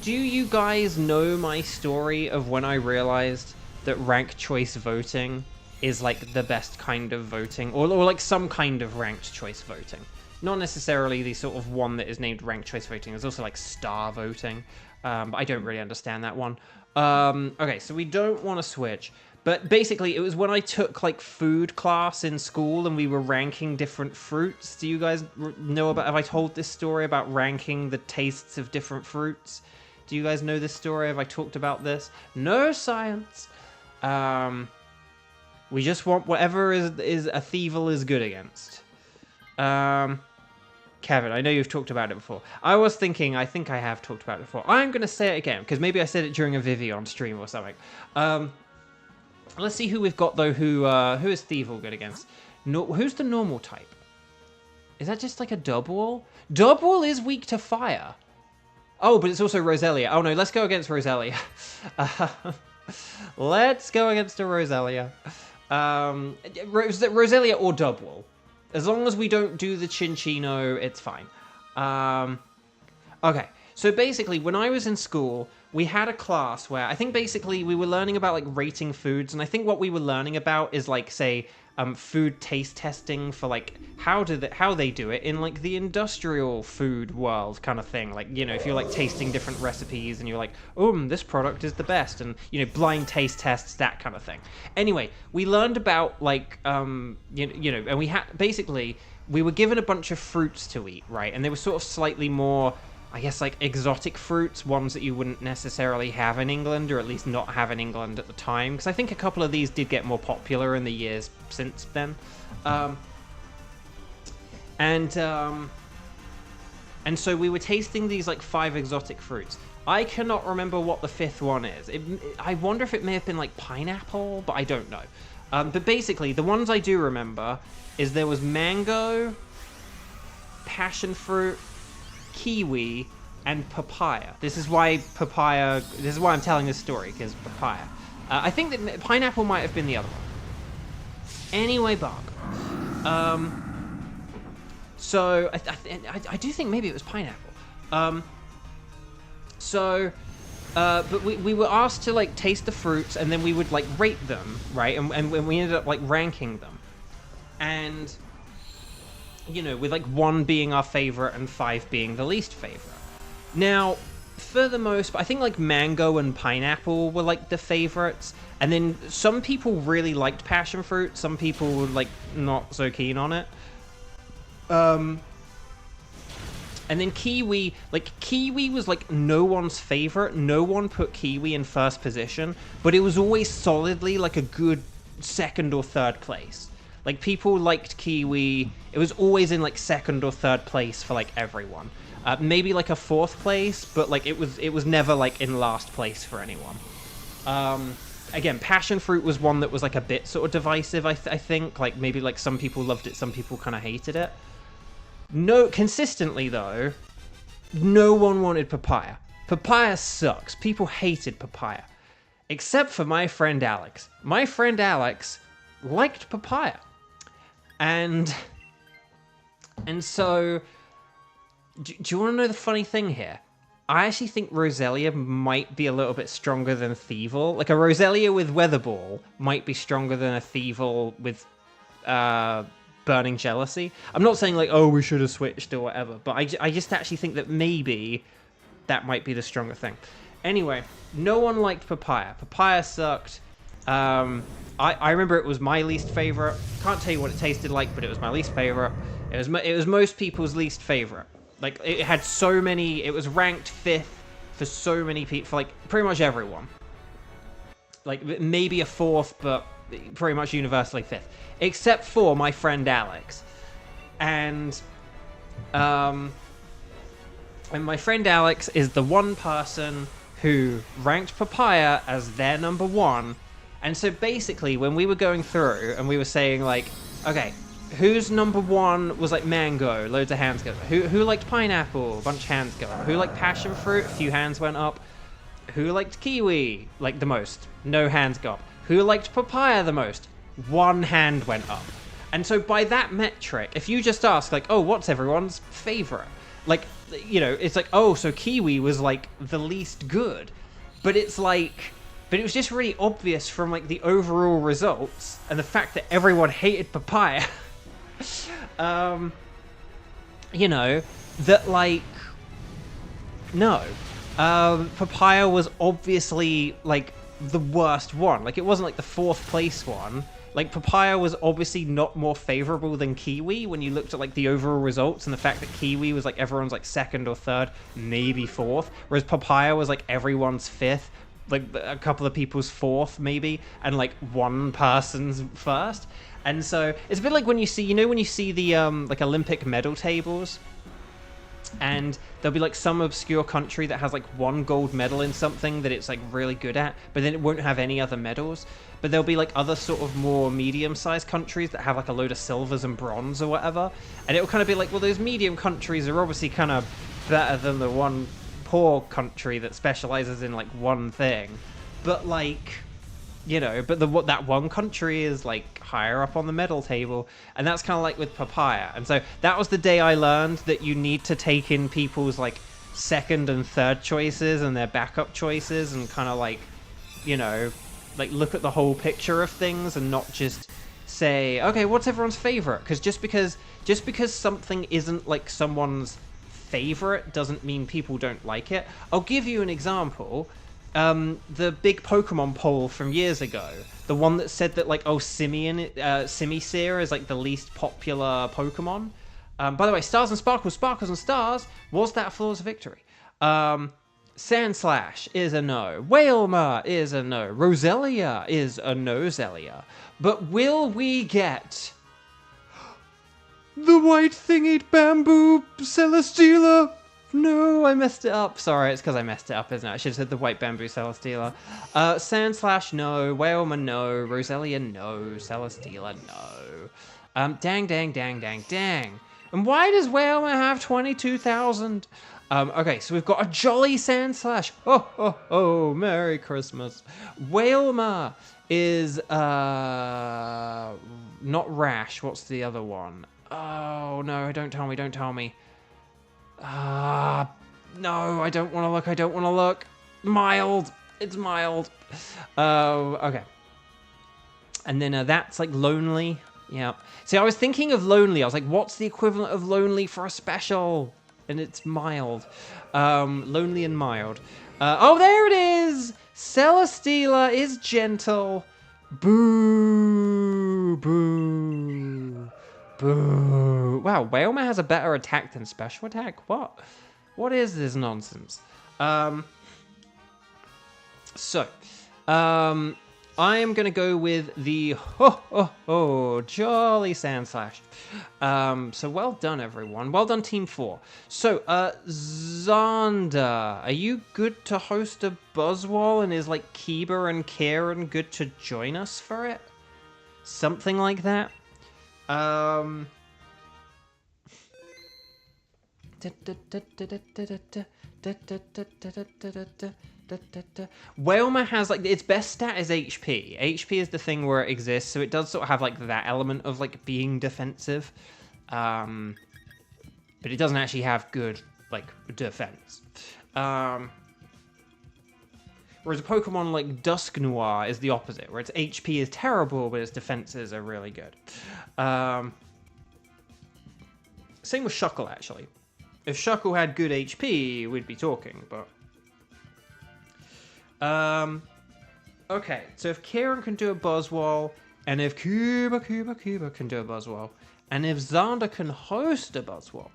[SPEAKER 1] Do you guys know my story of when I realized that ranked choice voting is, like, the best kind of voting? Or like, some kind of ranked choice voting. Not necessarily the sort of one that is named ranked choice voting. There's also, like, star voting. But I don't really understand that one. Okay, so we don't want to switch. But basically, it was when I took, like, food class in school and we were ranking different fruits. Do you guys know about... Have I told this story about ranking the tastes of different fruits? Do you guys know this story? Have I talked about this? No science. We just want whatever is a Thievel is good against. Kevin, I know you've talked about it before. I was thinking, I think I have talked about it before. I'm going to say it again, because maybe I said it during a Vivi on stream or something. Let's see who we've got, though, who is Thievel good against. No, who's the normal type? Is that just like a Dubwool? Dubwool is weak to fire. Oh, but it's also Roselia. Oh, no, let's go against Roselia. Let's go against a Roselia. Roselia or Dubwool. As long as we don't do the Chinchino, it's fine. Okay, so basically, when I was in school, we had a class where I think basically we were learning about, like, rating foods, and I think what we were learning about is, like, say, food taste testing for like how they do it in like the industrial food world kind of thing. Like, you know, if you're like tasting different recipes and you're like, this product is the best, and you know, blind taste tests, that kind of thing. Anyway, we learned about like you know, and we had basically we were given a bunch of fruits to eat, right? And they were sort of slightly more, I guess, like exotic fruits, ones that you wouldn't necessarily have in England, or at least not have in England at the time, because I think a couple of these did get more popular in the years since then. And so we were tasting these like 5 exotic fruits. I cannot remember what the 5th one is. I wonder if it may have been like pineapple, but I don't know. But basically, the ones I do remember is there was mango, passion fruit, kiwi, and papaya. This is why I'm telling this story, because papaya. I think that pineapple might have been the other one. Anyway, Bark. So I do think maybe it was pineapple. But we were asked to like taste the fruits, and then we would like rate them, right? And we ended up like ranking them, and you know, with like 1 being our favorite and 5 being the least favorite. Now, for the most, I think like mango and pineapple were like the favorites, and then some people really liked passion fruit, some people were like not so keen on it. And then kiwi was like no one's favorite. No one put kiwi in first position, but it was always solidly like a good 2nd or 3rd place. Like, people liked kiwi. It was always in like 2nd or 3rd place for like everyone. Maybe like a 4th place, but like it was never like in last place for anyone. Again, passion fruit was one that was like a bit sort of divisive. I think like maybe like some people loved it, some people kind of hated it. No, consistently though, no one wanted papaya. Papaya sucks. People hated papaya, except for my friend Alex. My friend Alex liked papaya, and so. Do you want to know the funny thing here? I actually think Roselia might be a little bit stronger than Thievul. Like, a Roselia with Weatherball might be stronger than a Thievul with Burning Jealousy. I'm not saying, like, oh, we should have switched or whatever, but I just actually think that maybe that might be the stronger thing. Anyway, no one liked papaya. Papaya sucked. I remember it was my least favorite. Can't tell you what it tasted like, but it was my least favorite. It was most people's least favorite. Like, it had so many, it was ranked 5th for so many people, for like pretty much everyone. Like, maybe a 4th, but pretty much universally 5th. Except for my friend Alex. And my friend Alex is the one person who ranked papaya as their number 1. And so basically, when we were going through and we were saying, like, okay, whose number 1 was like mango? Loads of hands go up. Who liked pineapple? A bunch of hands go up. Who liked passion fruit? A few hands went up. Who liked kiwi? Like, the most. No hands go up. Who liked papaya the most? 1 hand went up. And so by that metric, if you just ask, like, oh, what's everyone's favorite? Like, you know, it's like, oh, so kiwi was like the least good. But it's like, but it was just really obvious from like the overall results and the fact that everyone hated papaya. You know, that like, no, papaya was obviously like the worst one. Like, it wasn't like the 4th place one. Like, papaya was obviously not more favorable than kiwi when you looked at like the overall results, and the fact that kiwi was like everyone's like 2nd or 3rd, maybe 4th, whereas papaya was like everyone's 5th, like a couple of people's 4th maybe, and like 1 person's 1st. And so it's a bit like when you see, you know, when you see the like Olympic medal tables, and there'll be like some obscure country that has like 1 gold medal in something that it's like really good at, but then it won't have any other medals. But there'll be like other sort of more medium-sized countries that have like a load of silvers and bronze or whatever, and it'll kind of be like, well, those medium countries are obviously kind of better than the one poor country that specializes in like 1 thing, but like, you know, but that one country is like higher up on the medal table, and that's kind of like with papaya. And so that was the day I learned that you need to take in people's like 2nd and 3rd choices and their backup choices, and kind of like, you know, like look at the whole picture of things and not just say, okay, what's everyone's favorite? Because just because something isn't like someone's favorite doesn't mean people don't like it. I'll give you an example. The big Pokemon poll from years ago, the one that said that like, oh, Simisear is like the least popular Pokemon. By the way, Stars and Sparkles, Sparkles and Stars, was that a flawless victory? Sandslash is a no. Wailmer is a no. Roselia is a no-Zelia. But will we get the white thingied bamboo Celesteela? No, I messed it up. Sorry, it's because I messed it up, isn't it? I should have said the white bamboo Celesteela. Sandslash, no. Wailmer, no. Roselia, no. Celesteela, no. Dang. And why does Wailmer have 22,000? Okay, so we've got a jolly Sandslash. Oh, Merry Christmas. Wailmer is, not Rash. What's the other one? Oh, no, don't tell me. No, I don't want to look. Mild. It's mild. Okay. And then that's like Lonely. Yeah. See, I was thinking of Lonely. I was like, what's the equivalent of Lonely for a special? And it's mild. Lonely and mild. Oh, there it is! Celesteela is gentle. Boo. Wow, Wailmer has a better attack than special attack? What? What is this nonsense? I am going to go with the jolly Sandslash. So well done, everyone. Well done, Team 4. So, Zonda, are you good to host a Buzzwall? And is, like, Kiba and Kieran good to join us for it? Something like that? Wailmer has, like, its best stat is HP. HP is the thing where it exists, so it does sort of have, like, that element of, like, being defensive. But it doesn't actually have good, like, defense. Whereas a Pokemon like Dusknoir is the opposite, where its HP is terrible, but its defenses are really good. Same with Shuckle, actually. If Shuckle had good HP, we'd be talking, but... Okay, so if Kieran can do a Buzzwole, and if Kiba can do a Buzzwole, and if Xander can host a Buzzwole,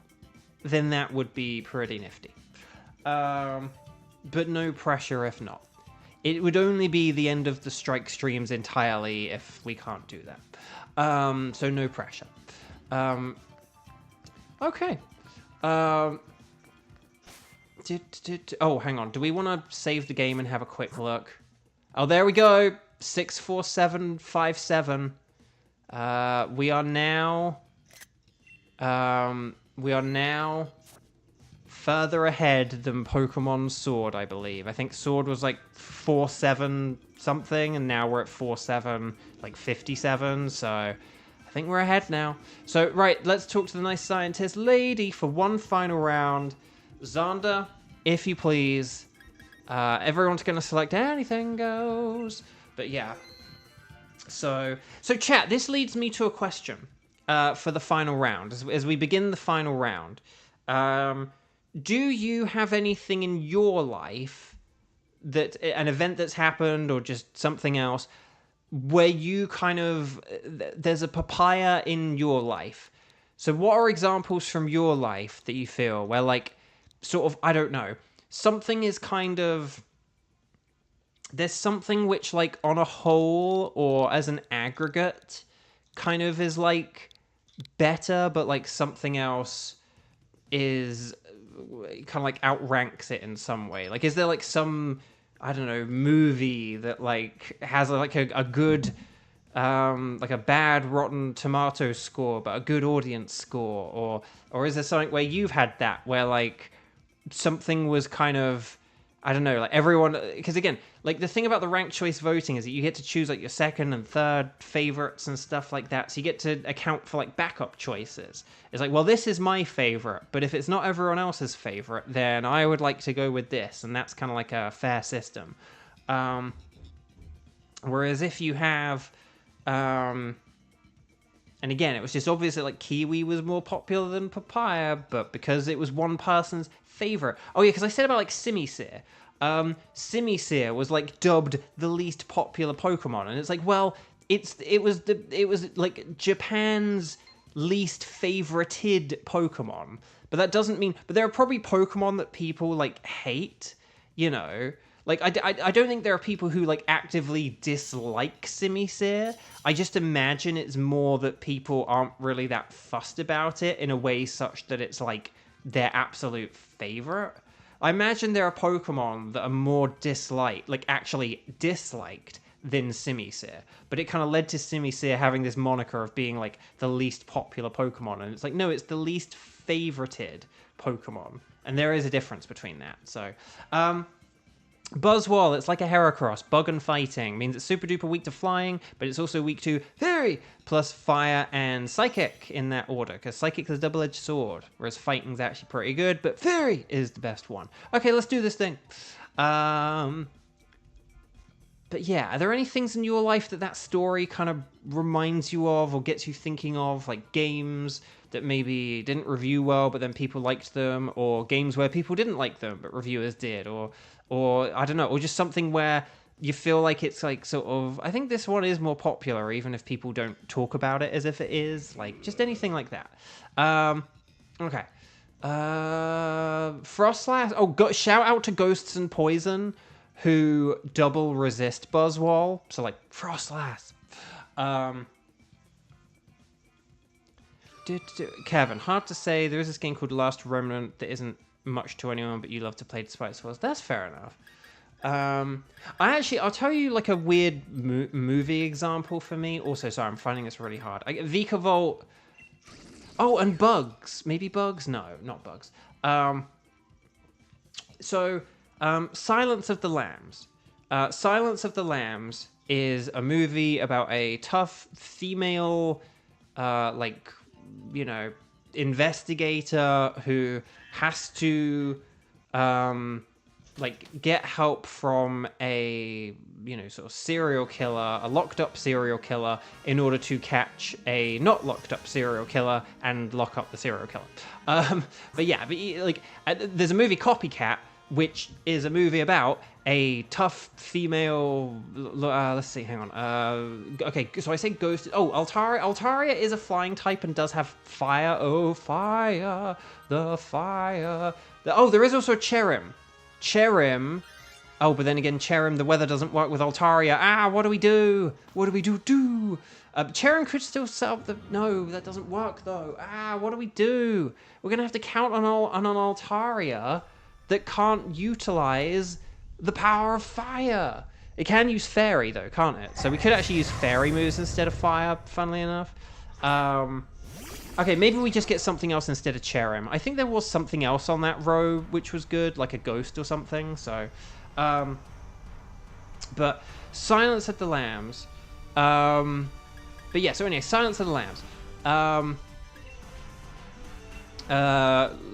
[SPEAKER 1] then that would be pretty nifty. But no pressure if not. It would only be the end of the strike streams entirely if we can't do that. So no pressure. Okay. Oh, hang on. Do we want to save the game and have a quick look? Oh, there we go. 64757. We are now further ahead than Pokemon Sword, I believe. I think Sword was like 47 something, and now we're at 47 like 57. So I think we're ahead now. So right, let's talk to the nice scientist lady for one final round. Xander, if you please. Everyone's going to select anything goes. But yeah. So chat, this leads me to a question for the final round. As we begin the final round, do you have anything in your life, that an event that's happened or just something else, where you kind of, there's a papaya in your life? So what are examples from your life that you feel where, like, sort of, I don't know, something is kind of, there's something which, like, on a whole or as an aggregate kind of is, like, better, but, like, something else is kind of, like, outranks it in some way? Like, is there, like, some, I don't know, movie that, like, has, like, a good, like, a bad Rotten Tomato score, but a good audience score? Or is there something where you've had that, where, like, something was kind of, I don't know, like, everyone, because again, like, the thing about the ranked choice voting is that you get to choose, like, your second and third favorites and stuff like that, so you get to account for, like, backup choices. It's like, well, this is my favorite, but if it's not everyone else's favorite, then I would like to go with this, and that's kind of like a fair system. Whereas if you have, And again, it was just obvious that like Kiwi was more popular than Papaya, but because it was one person's favorite. Oh yeah, because I said about like Simisear. Simisear was like dubbed the least popular Pokemon, and it's like, well, it was like Japan's least favorited Pokemon, but that doesn't mean. But there are probably Pokemon that people like hate, you know. Like, I don't think there are people who, like, actively dislike Simisear. I just imagine it's more that people aren't really that fussed about it in a way such that it's, like, their absolute favorite. I imagine there are Pokemon that are more disliked, like, actually disliked than Simisear. But it kind of led to Simisear having this moniker of being, like, the least popular Pokemon. And it's like, no, it's the least favorited Pokemon. And there is a difference between that. So, Buzzwole, it's like a Heracross, bug and fighting, means it's super duper weak to flying, but it's also weak to Fairy, plus fire and psychic in that order, because psychic is a double-edged sword, whereas fighting's actually pretty good, but Fairy is the best one. Okay, let's do this thing. But yeah, are there any things in your life that story kind of reminds you of or gets you thinking of, like games that maybe didn't review well, but then people liked them, or games where people didn't like them, but reviewers did, or I don't know, or just something where you feel like it's like sort of, I think this one is more popular, even if people don't talk about it as if it is, like just anything like that. Okay. Frostlass. Shout out to Ghosts and Poison, who double resist Buzzwole. So like Frostlass. Kevin, hard to say. There is this game called Last Remnant that isn't much to anyone, but you love to play despite spoilers. That's fair enough. I'll tell you like a weird movie example for me. Also, sorry, I'm finding this really hard. Vikavolt. Oh, and Bugs. Maybe Bugs? No, not Bugs. Silence of the Lambs. Silence of the Lambs is a movie about a tough female, investigator who has to get help from a sort of serial killer, a locked up serial killer, in order to catch a not locked up serial killer and lock up the serial killer. There's a movie Copycat, which is a movie about a tough female. Let's see, hang on. Okay, so I say ghost. Oh, Altaria. Altaria is a flying type and does have fire. Oh, fire, the fire. There is also Cherim. Cherim. Oh, but then again, Cherim, the weather doesn't work with Altaria. What do we do? What do we do? Cherim could still solve the... No, that doesn't work, though. What do we do? We're going to have to count on an Altaria that can't utilize the power of fire. It can use fairy, though, can't it? So we could actually use fairy moves instead of fire, funnily enough. Okay, maybe we just get something else instead of Cherim. I think there was something else on that row which was good, like a ghost or something, so... but Silence of the Lambs. So anyway, Silence of the Lambs.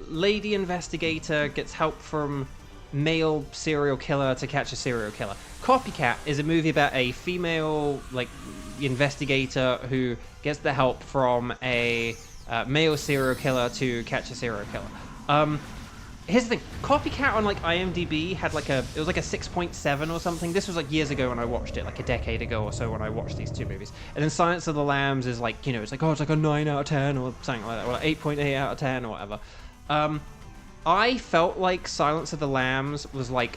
[SPEAKER 1] Lady investigator gets help from male serial killer to catch a serial killer. Copycat is a movie about a female investigator who gets the help from a male serial killer to catch a serial killer. Here's the thing, Copycat on IMDb had it was a 6.7 or something. This was years ago when I watched it, a decade ago or so when I watched these two movies. And then Silence of the Lambs is it's a 9 out of 10 or something like that, or 8.8 out of 10 or whatever. I felt like Silence of the Lambs was a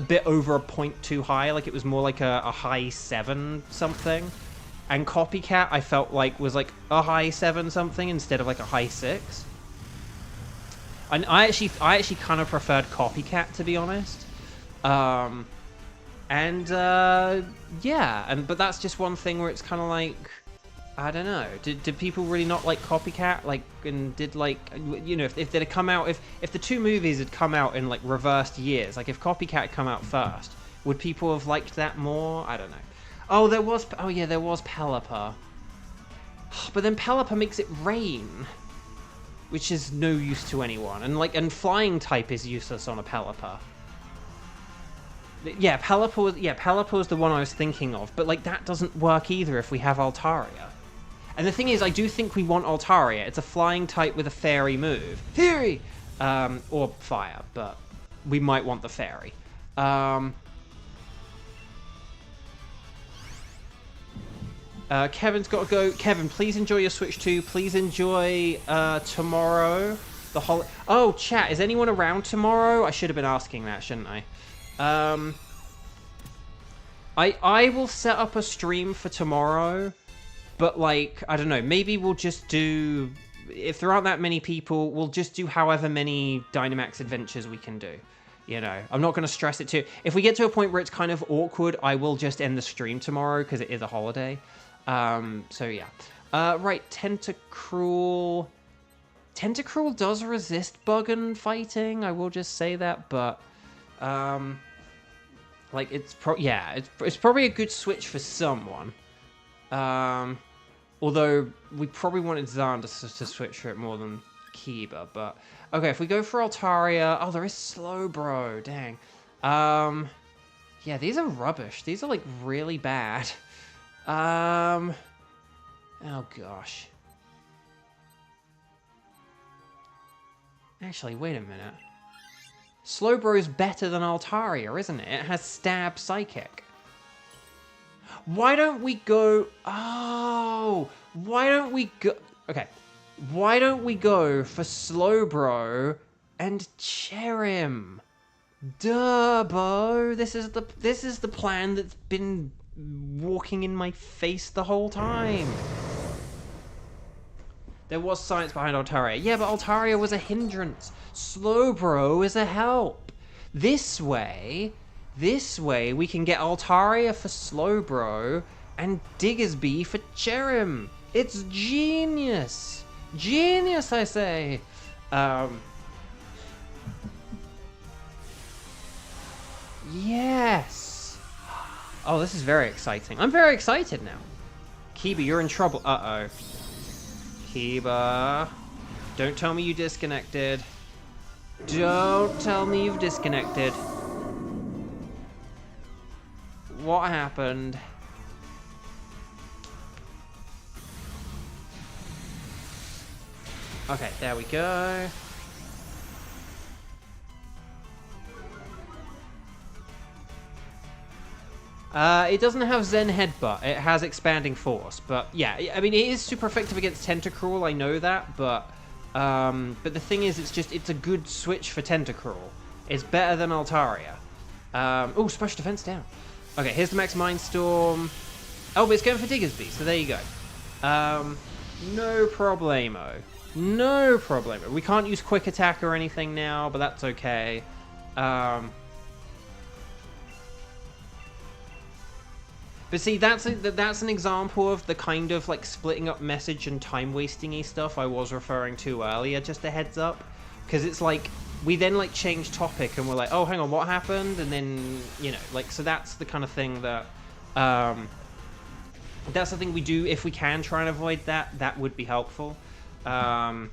[SPEAKER 1] bit over a point too high. It was more a high 7 something. And Copycat I felt was a high 7 something instead of a high 6. And I actually kind of preferred Copycat, to be honest. But that's just one thing where it's kind of I don't know. Did people really not like Copycat? And did if they'd have come out, if the two movies had come out in reversed years, if Copycat had come out first, would people have liked that more? I don't know. There was Pelipper. But then Pelipper makes it rain, which is no use to anyone. And flying type is useless on a Pelipper. Pelipper was the one I was thinking of, but that doesn't work either if we have Altaria. And the thing is, I do think we want Altaria. It's a flying type with a fairy move. Fury! Or fire, but we might want the fairy. Kevin's got to go. Kevin, please enjoy your Switch 2. Please enjoy tomorrow. Oh, chat, is anyone around tomorrow? I should have been asking that, shouldn't I? I will set up a stream for tomorrow, but, like, I don't know, maybe we'll just do... If there aren't that many people, we'll just do however many Dynamax Adventures we can do. You know, I'm not going to stress it too. If we get to a point where it's kind of awkward, I will just end the stream tomorrow, because it is a holiday. So, yeah. Right, Tentacruel... Tentacruel does resist bug and fighting, I will just say that, but... like, it's probably a good switch for someone. Although, we probably wanted Xander to switch for it more than Kiba, but... Okay, if we go for Altaria... Oh, there is Slowbro, dang. Yeah, these are rubbish. These are, like, really bad. Oh, gosh. Actually, wait a minute. Slowbro is better than Altaria, isn't it? It has Stab Psychic. Why don't we go... Oh! Why don't we go... Okay. Why don't we go for Slowbro and Cherim? Duh, Bo. This is the plan that's been walking in my face the whole time. There was science behind Altaria. Yeah, but Altaria was a hindrance. Slowbro is a help. This way, we can get Altaria for Slowbro and Diggersby for Cherim. It's genius. Genius, I say. Yes. Oh, this is very exciting. I'm very excited now. Kiba, you're in trouble. Uh-oh. Kiba. Don't tell me you disconnected. Don't tell me you've disconnected. What happened? Okay, there we go. It doesn't have Zen Headbutt. It has Expanding Force. But, yeah, I mean, it is super effective against Tentacruel, I know that, but the thing is, it's a good switch for Tentacruel. It's better than Altaria. Oh, special defense down. Okay, here's the Max Mindstorm. Oh, but it's going for Diggersby, so there you go. No problemo. No problemo. We can't use Quick Attack or anything now, but that's okay. But see, that's an example of the kind of, like, splitting up message and time-wasting-y stuff I was referring to earlier, just a heads up. Because it's like, we then, like, change topic and we're like, oh, hang on, what happened? And then, you know, like, so that's the kind of thing that, that's the thing we do. If we can try and avoid that, that would be helpful. Right,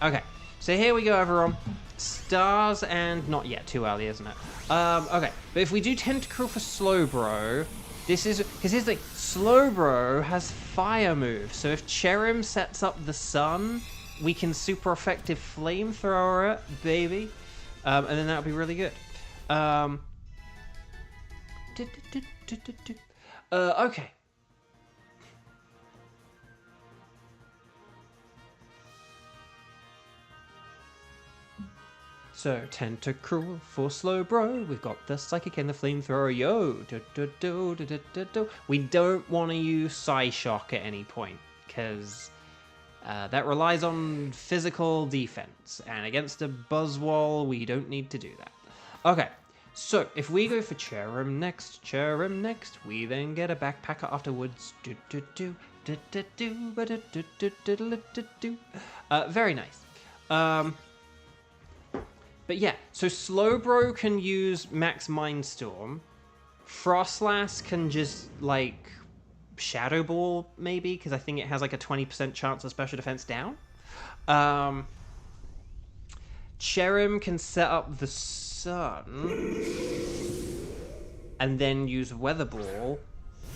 [SPEAKER 1] okay. So here we go, everyone. Stars and... Not yet, too early, isn't it? Okay, but if we do Tentacruel for Slowbro, this is... Because here's the thing, Slowbro has fire moves, so if Cherim sets up the sun, we can super effective flamethrower it, baby. And then that would be really good. Okay. So, Tentacruel for Slowbro. We've got the Psychic and the Flamethrower. Yo! We don't want to use Psyshock at any point, because that relies on physical defense. And against a Buzzwole, we don't need to do that. Okay, so if we go for Cherim next, we then get a Backpacker afterwards. Very nice. But yeah, so Slowbro can use Max Mindstorm. Frostlass can just, like, Shadow Ball, maybe, because I think it has, like, a 20% chance of special defense down. Cherim can set up the sun. And then use Weather Ball.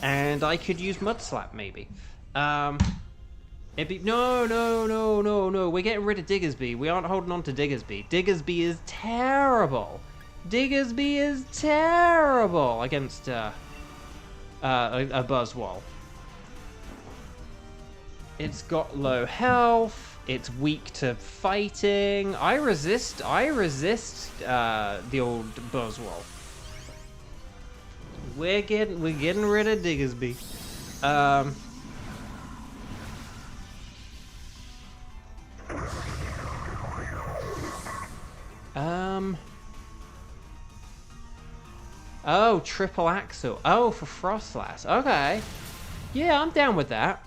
[SPEAKER 1] And I could use Mud Slap, maybe. It'd be... No. We're getting rid of Diggersby. We aren't holding on to Diggersby. Diggersby is terrible. Diggersby is terrible against a Buzzwole. It's got low health. It's weak to fighting. I resist the old Buzzwole. We're getting rid of Diggersby. Oh, triple axle. Oh, for Frostlass. Okay. Yeah, I'm down with that.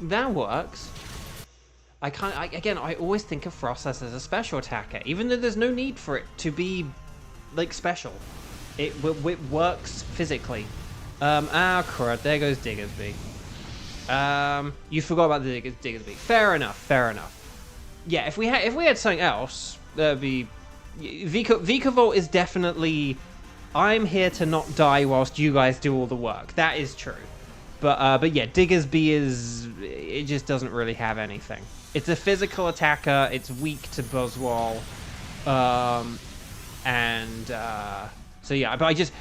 [SPEAKER 1] That works. I always think of Frostlass as a special attacker, even though there's no need for it to be, like, special. It works physically. Crud, there goes Diggersby. You forgot about the Diggersby. Fair enough. Yeah, if we had something else, that'd be... Vikavolt is definitely... I'm here to not die whilst you guys do all the work. That is true. But yeah, Diggersby is... It just doesn't really have anything. It's a physical attacker. It's weak to Buzzwole. So yeah, but I just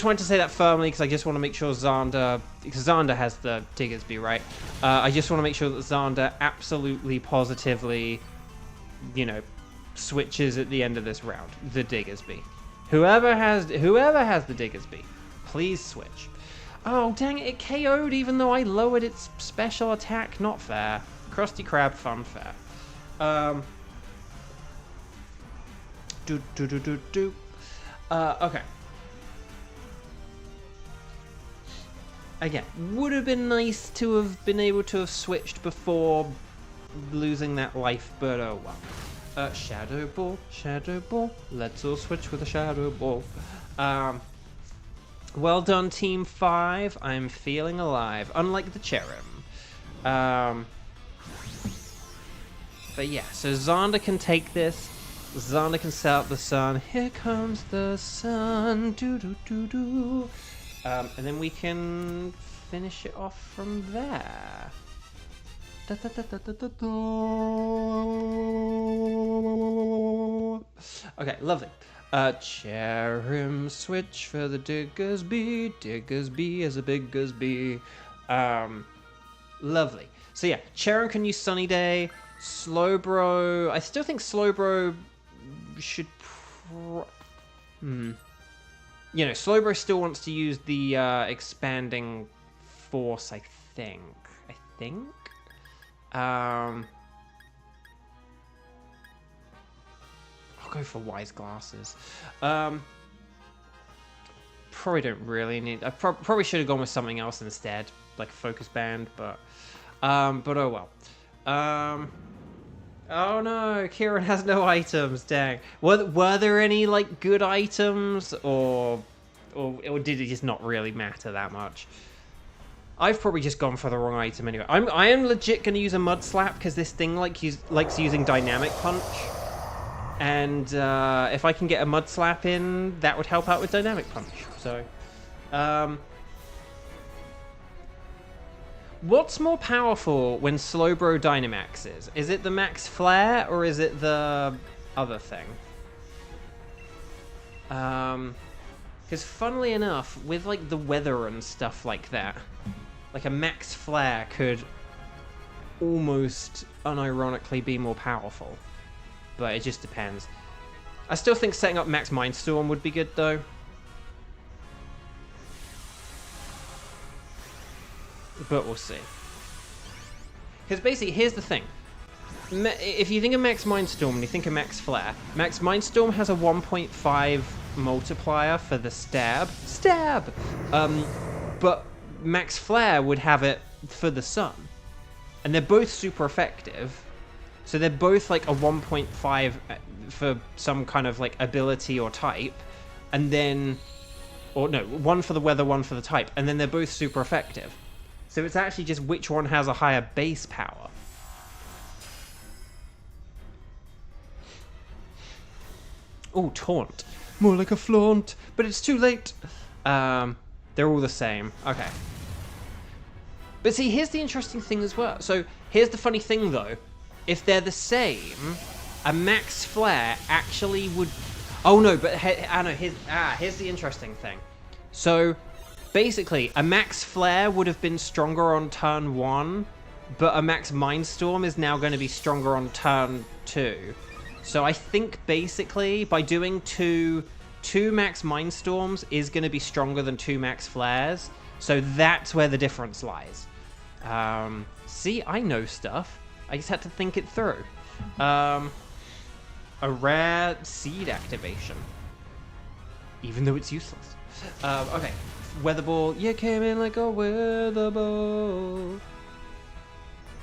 [SPEAKER 1] wanted to say that firmly because I just want to make sure Xander... Because Xander has the Diggersby, right? I just want to make sure that Xander absolutely, positively, you know, switches at the end of this round. The Diggersby. Whoever has the Diggersby, please switch. Oh, dang it, it KO'd even though I lowered its special attack. Not fair. Krusty Krab, fun fair. Okay. Again, would have been nice to have been able to have switched before losing that life, but oh well. Shadow Ball. Let's all switch with a Shadow Ball. Well done, Team 5. I'm feeling alive, unlike the Cherrim. But yeah, so Xander can take this. Xander can set up the sun. Here comes the sun. Do. And then we can finish it off from there. Okay, lovely. Cherrim switch for the Diggersby. Diggersby is a Biggersby. Lovely. So yeah, Cherrim can use Sunny Day. Slowbro. I still think Slowbro should. You know, Slowbro still wants to use the expanding force. I think. I'll go for Wise Glasses. Probably don't really need... I probably should have gone with something else instead, like Focus Band, but oh well. Oh no, Kieran has no items, dang. Were there any, like, good items, or did it just not really matter that much? I've probably just gone for the wrong item anyway. I am legit going to use a Mud Slap because this thing likes using Dynamic Punch. And if I can get a Mud Slap in, that would help out with Dynamic Punch. So, what's more powerful when Slowbro Dynamaxes? Is it the Max Flare or is it the other thing? Because funnily enough, with like the weather and stuff like that, like a Max Flare could almost unironically be more powerful. But it just depends. I still think setting up Max Mindstorm would be good though. But we'll see. Because basically, here's the thing. If you think of Max Mindstorm and you think of Max Flare, Max Mindstorm has a 1.5 multiplier for the stab. But Max Flare would have it for the sun. And they're both super effective. So they're both like a 1.5 for some kind of like ability or type. And then... Or no, one for the weather, one for the type. And then they're both super effective. So it's actually just which one has a higher base power. Oh, Taunt. more like a flaunt, but it's too late. They're all the same. Okay. But see, here's the interesting thing as well. So here's the funny thing though. If they're the same, a max flare actually would... Oh no, but here's the interesting thing. So basically, a max flare would have been stronger on turn 1, but a max mindstorm is now going to be stronger on turn 2. So I think basically by doing two max mindstorms is going to be stronger than 2 max flares. So that's where the difference lies. See, I know stuff. I just had to think it through. A rare seed activation. Even though it's useless. Okay. Weather ball. You came in like a weather ball.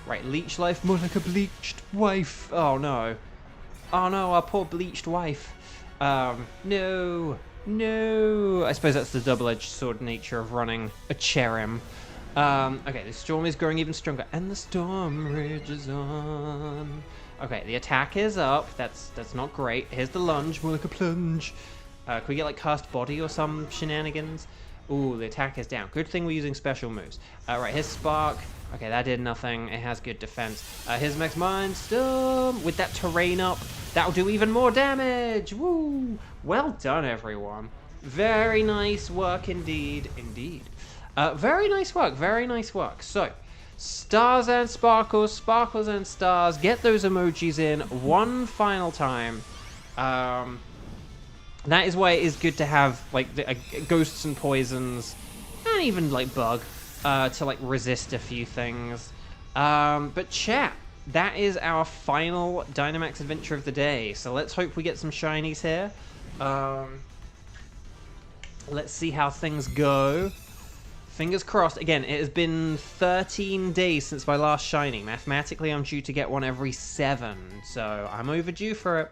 [SPEAKER 1] Right, leech life. More like a bleached wife. Oh no. Oh no, our poor bleached wife. No. No. I suppose that's the double-edged sword nature of running a Cherim. Okay, the storm is growing even stronger, and the storm rages on. Okay, the attack is up. That's not great. Here's the lunge, more like a plunge. Can we get like cast body or some shenanigans? Ooh, the attack is down. Good thing we're using special moves. Right, here's spark. Okay, that did nothing. It has good defense. Here's max mindstorm with that terrain up. That'll do even more damage. Woo! Well done, everyone. Very nice work indeed. Indeed. Very nice work. Very nice work. So, stars and sparkles, sparkles and stars. Get those emojis in one final time. That is why it is good to have like ghosts and poisons, and even like bug, to like resist a few things. But chat, that is our final Dynamax adventure of the day. So let's hope we get some shinies here. Let's see how things go. Fingers crossed. Again, it has been 13 days since my last shiny. Mathematically, I'm due to get one every 7, so I'm overdue for it.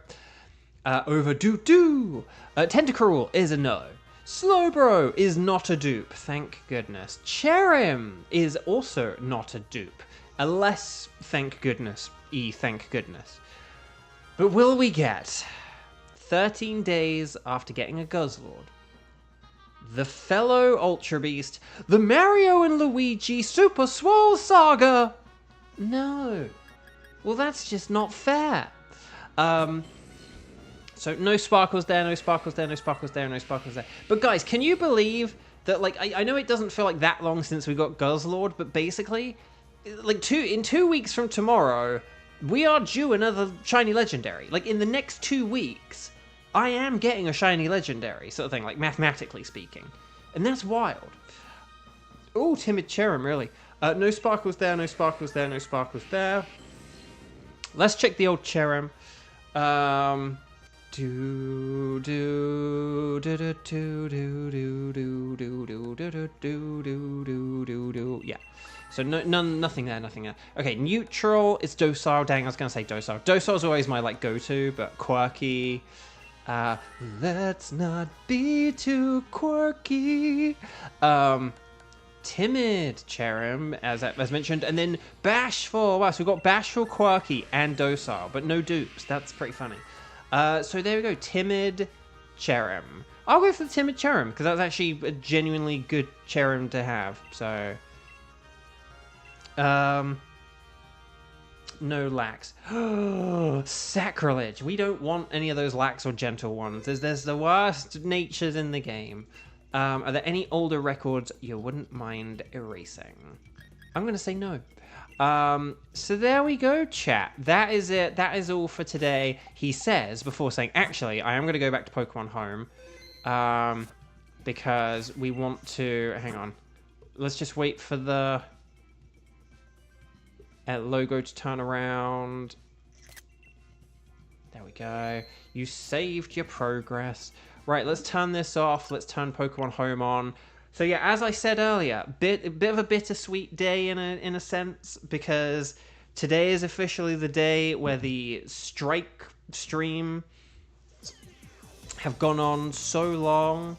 [SPEAKER 1] Overdue. Tentacruel is a no. Slowbro is not a dupe, thank goodness. Cherim is also not a dupe. A less thank goodness, thank goodness. But will we get 13 days after getting a Guzzlord? The fellow Ultra Beast, the Mario and Luigi Super Swole Saga? No. Well, that's just not fair. So no sparkles there, no sparkles there, no sparkles there, no sparkles there. But guys, can you believe that, like, I know it doesn't feel like that long since we got Guzzlord, but basically, like, in 2 weeks from tomorrow, we are due another shiny legendary. Like, in the next 2 weeks, I am getting a shiny legendary, sort of thing, like, mathematically speaking. And that's wild. Oh, timid Cherim, really. No sparkles there, no sparkles there, no sparkles there. Let's check the old Cherim. Yeah. So nothing there, nothing there. Okay, neutral. It's docile. Dang, I was gonna say docile. Docile's always my like go-to, but quirky. Let's not be too quirky. Timid Cherim, as mentioned, and then bashful. Wow, so we've got bashful, quirky, and docile, but no dupes. That's pretty funny. So there we go, timid Cherim. I'll go for the timid Cherim, because that's actually a genuinely good Cherim to have, so... no lax. Sacrilege. We don't want any of those lax or gentle ones. There's the worst natures in the game. Are there any older records you wouldn't mind erasing? I'm going to say no. So there we go, chat. That is it. That is all for today. He says, before saying, actually, I am going to go back to Pokemon Home. Because we want to... Hang on. Let's just wait for the... logo to turn around. There we go. You saved your progress. Right, let's turn this off. Let's turn Pokemon Home on. So yeah, as I said earlier, a bit of a bittersweet day in a sense, because today is officially the day where the strike stream have gone on so long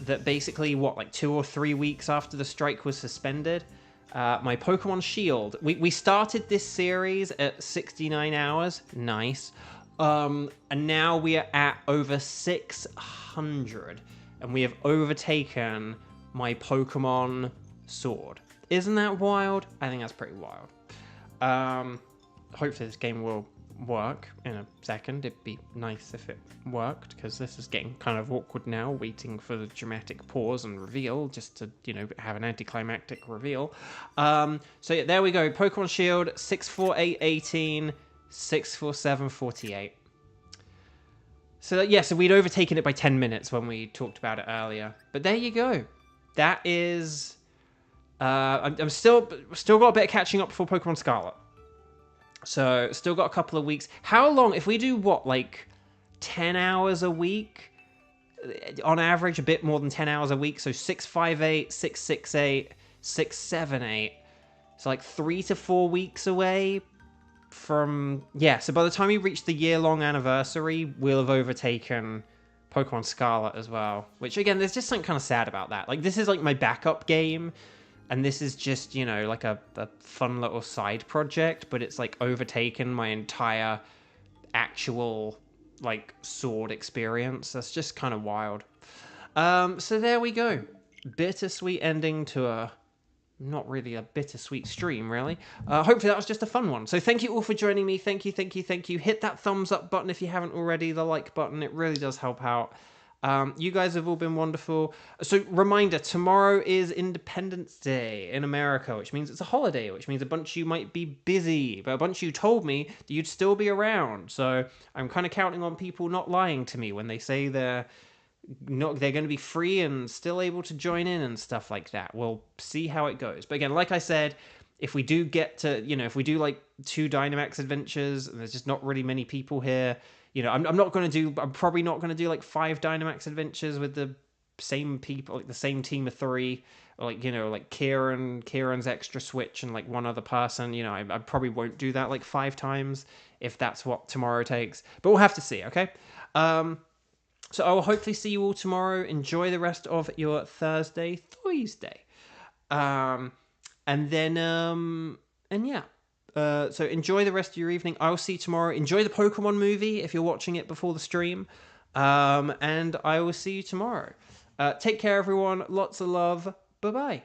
[SPEAKER 1] that basically, what, like 2 or 3 weeks after the strike was suspended, my Pokemon Shield, we started this series at 69 hours, nice, And now we are at over 600, and we have overtaken my Pokemon Sword. Isn't that wild? I think that's pretty wild. Hopefully this game will work in a second. It'd be nice if it worked, because this is getting kind of awkward now, waiting for the dramatic pause and reveal, just to, you know, have an anticlimactic reveal. So yeah, there we go. Pokemon Shield, 64818, 64748. So yeah, so we'd overtaken it by 10 minutes when we talked about it earlier. But there you go. That is... I'm still got a bit of catching up before Pokemon Scarlet. So, still got a couple of weeks. How long, if we do, what, like 10 hours a week? On average, a bit more than 10 hours a week. So, 658, 668, 678. So, like 3 to 4 weeks away from... Yeah, so by the time we reach the year-long anniversary, we'll have overtaken Pokemon Scarlet as well. Which, again, there's just something kind of sad about that. Like, this is like my backup game. And this is just, you know, like a fun little side project, but it's like overtaken my entire actual, like, sword experience. That's just kind of wild. So there we go. Bittersweet ending to a... Not really a bittersweet stream, really. Hopefully that was just a fun one. So thank you all for joining me. Thank you, thank you, thank you. Hit that thumbs up button if you haven't already. The like button, it really does help out. You guys have all been wonderful. So, reminder, tomorrow is Independence Day in America, which means it's a holiday, which means a bunch of you might be busy, but a bunch of you told me that you'd still be around. So, I'm kind of counting on people not lying to me when they say they're going to be free and still able to join in and stuff like that. We'll see how it goes. But again, like I said, if we do get to, you know, if we do like 2 Dynamax Adventures and there's just not really many people here, you know, I'm probably not going to do like 5 Dynamax Adventures with the same people, like the same team of 3, or like, you know, like Kieran's extra switch and like one other person. You know, I probably won't do that like 5 times if that's what tomorrow takes, but we'll have to see, okay? So I will hopefully see you all tomorrow. Enjoy the rest of your Thursday. And then, and yeah. So enjoy the rest of your evening. I'll see you tomorrow. Enjoy the Pokemon movie if you're watching it before the stream. And I will see you tomorrow. Take care, everyone. Lots of love. Bye-bye.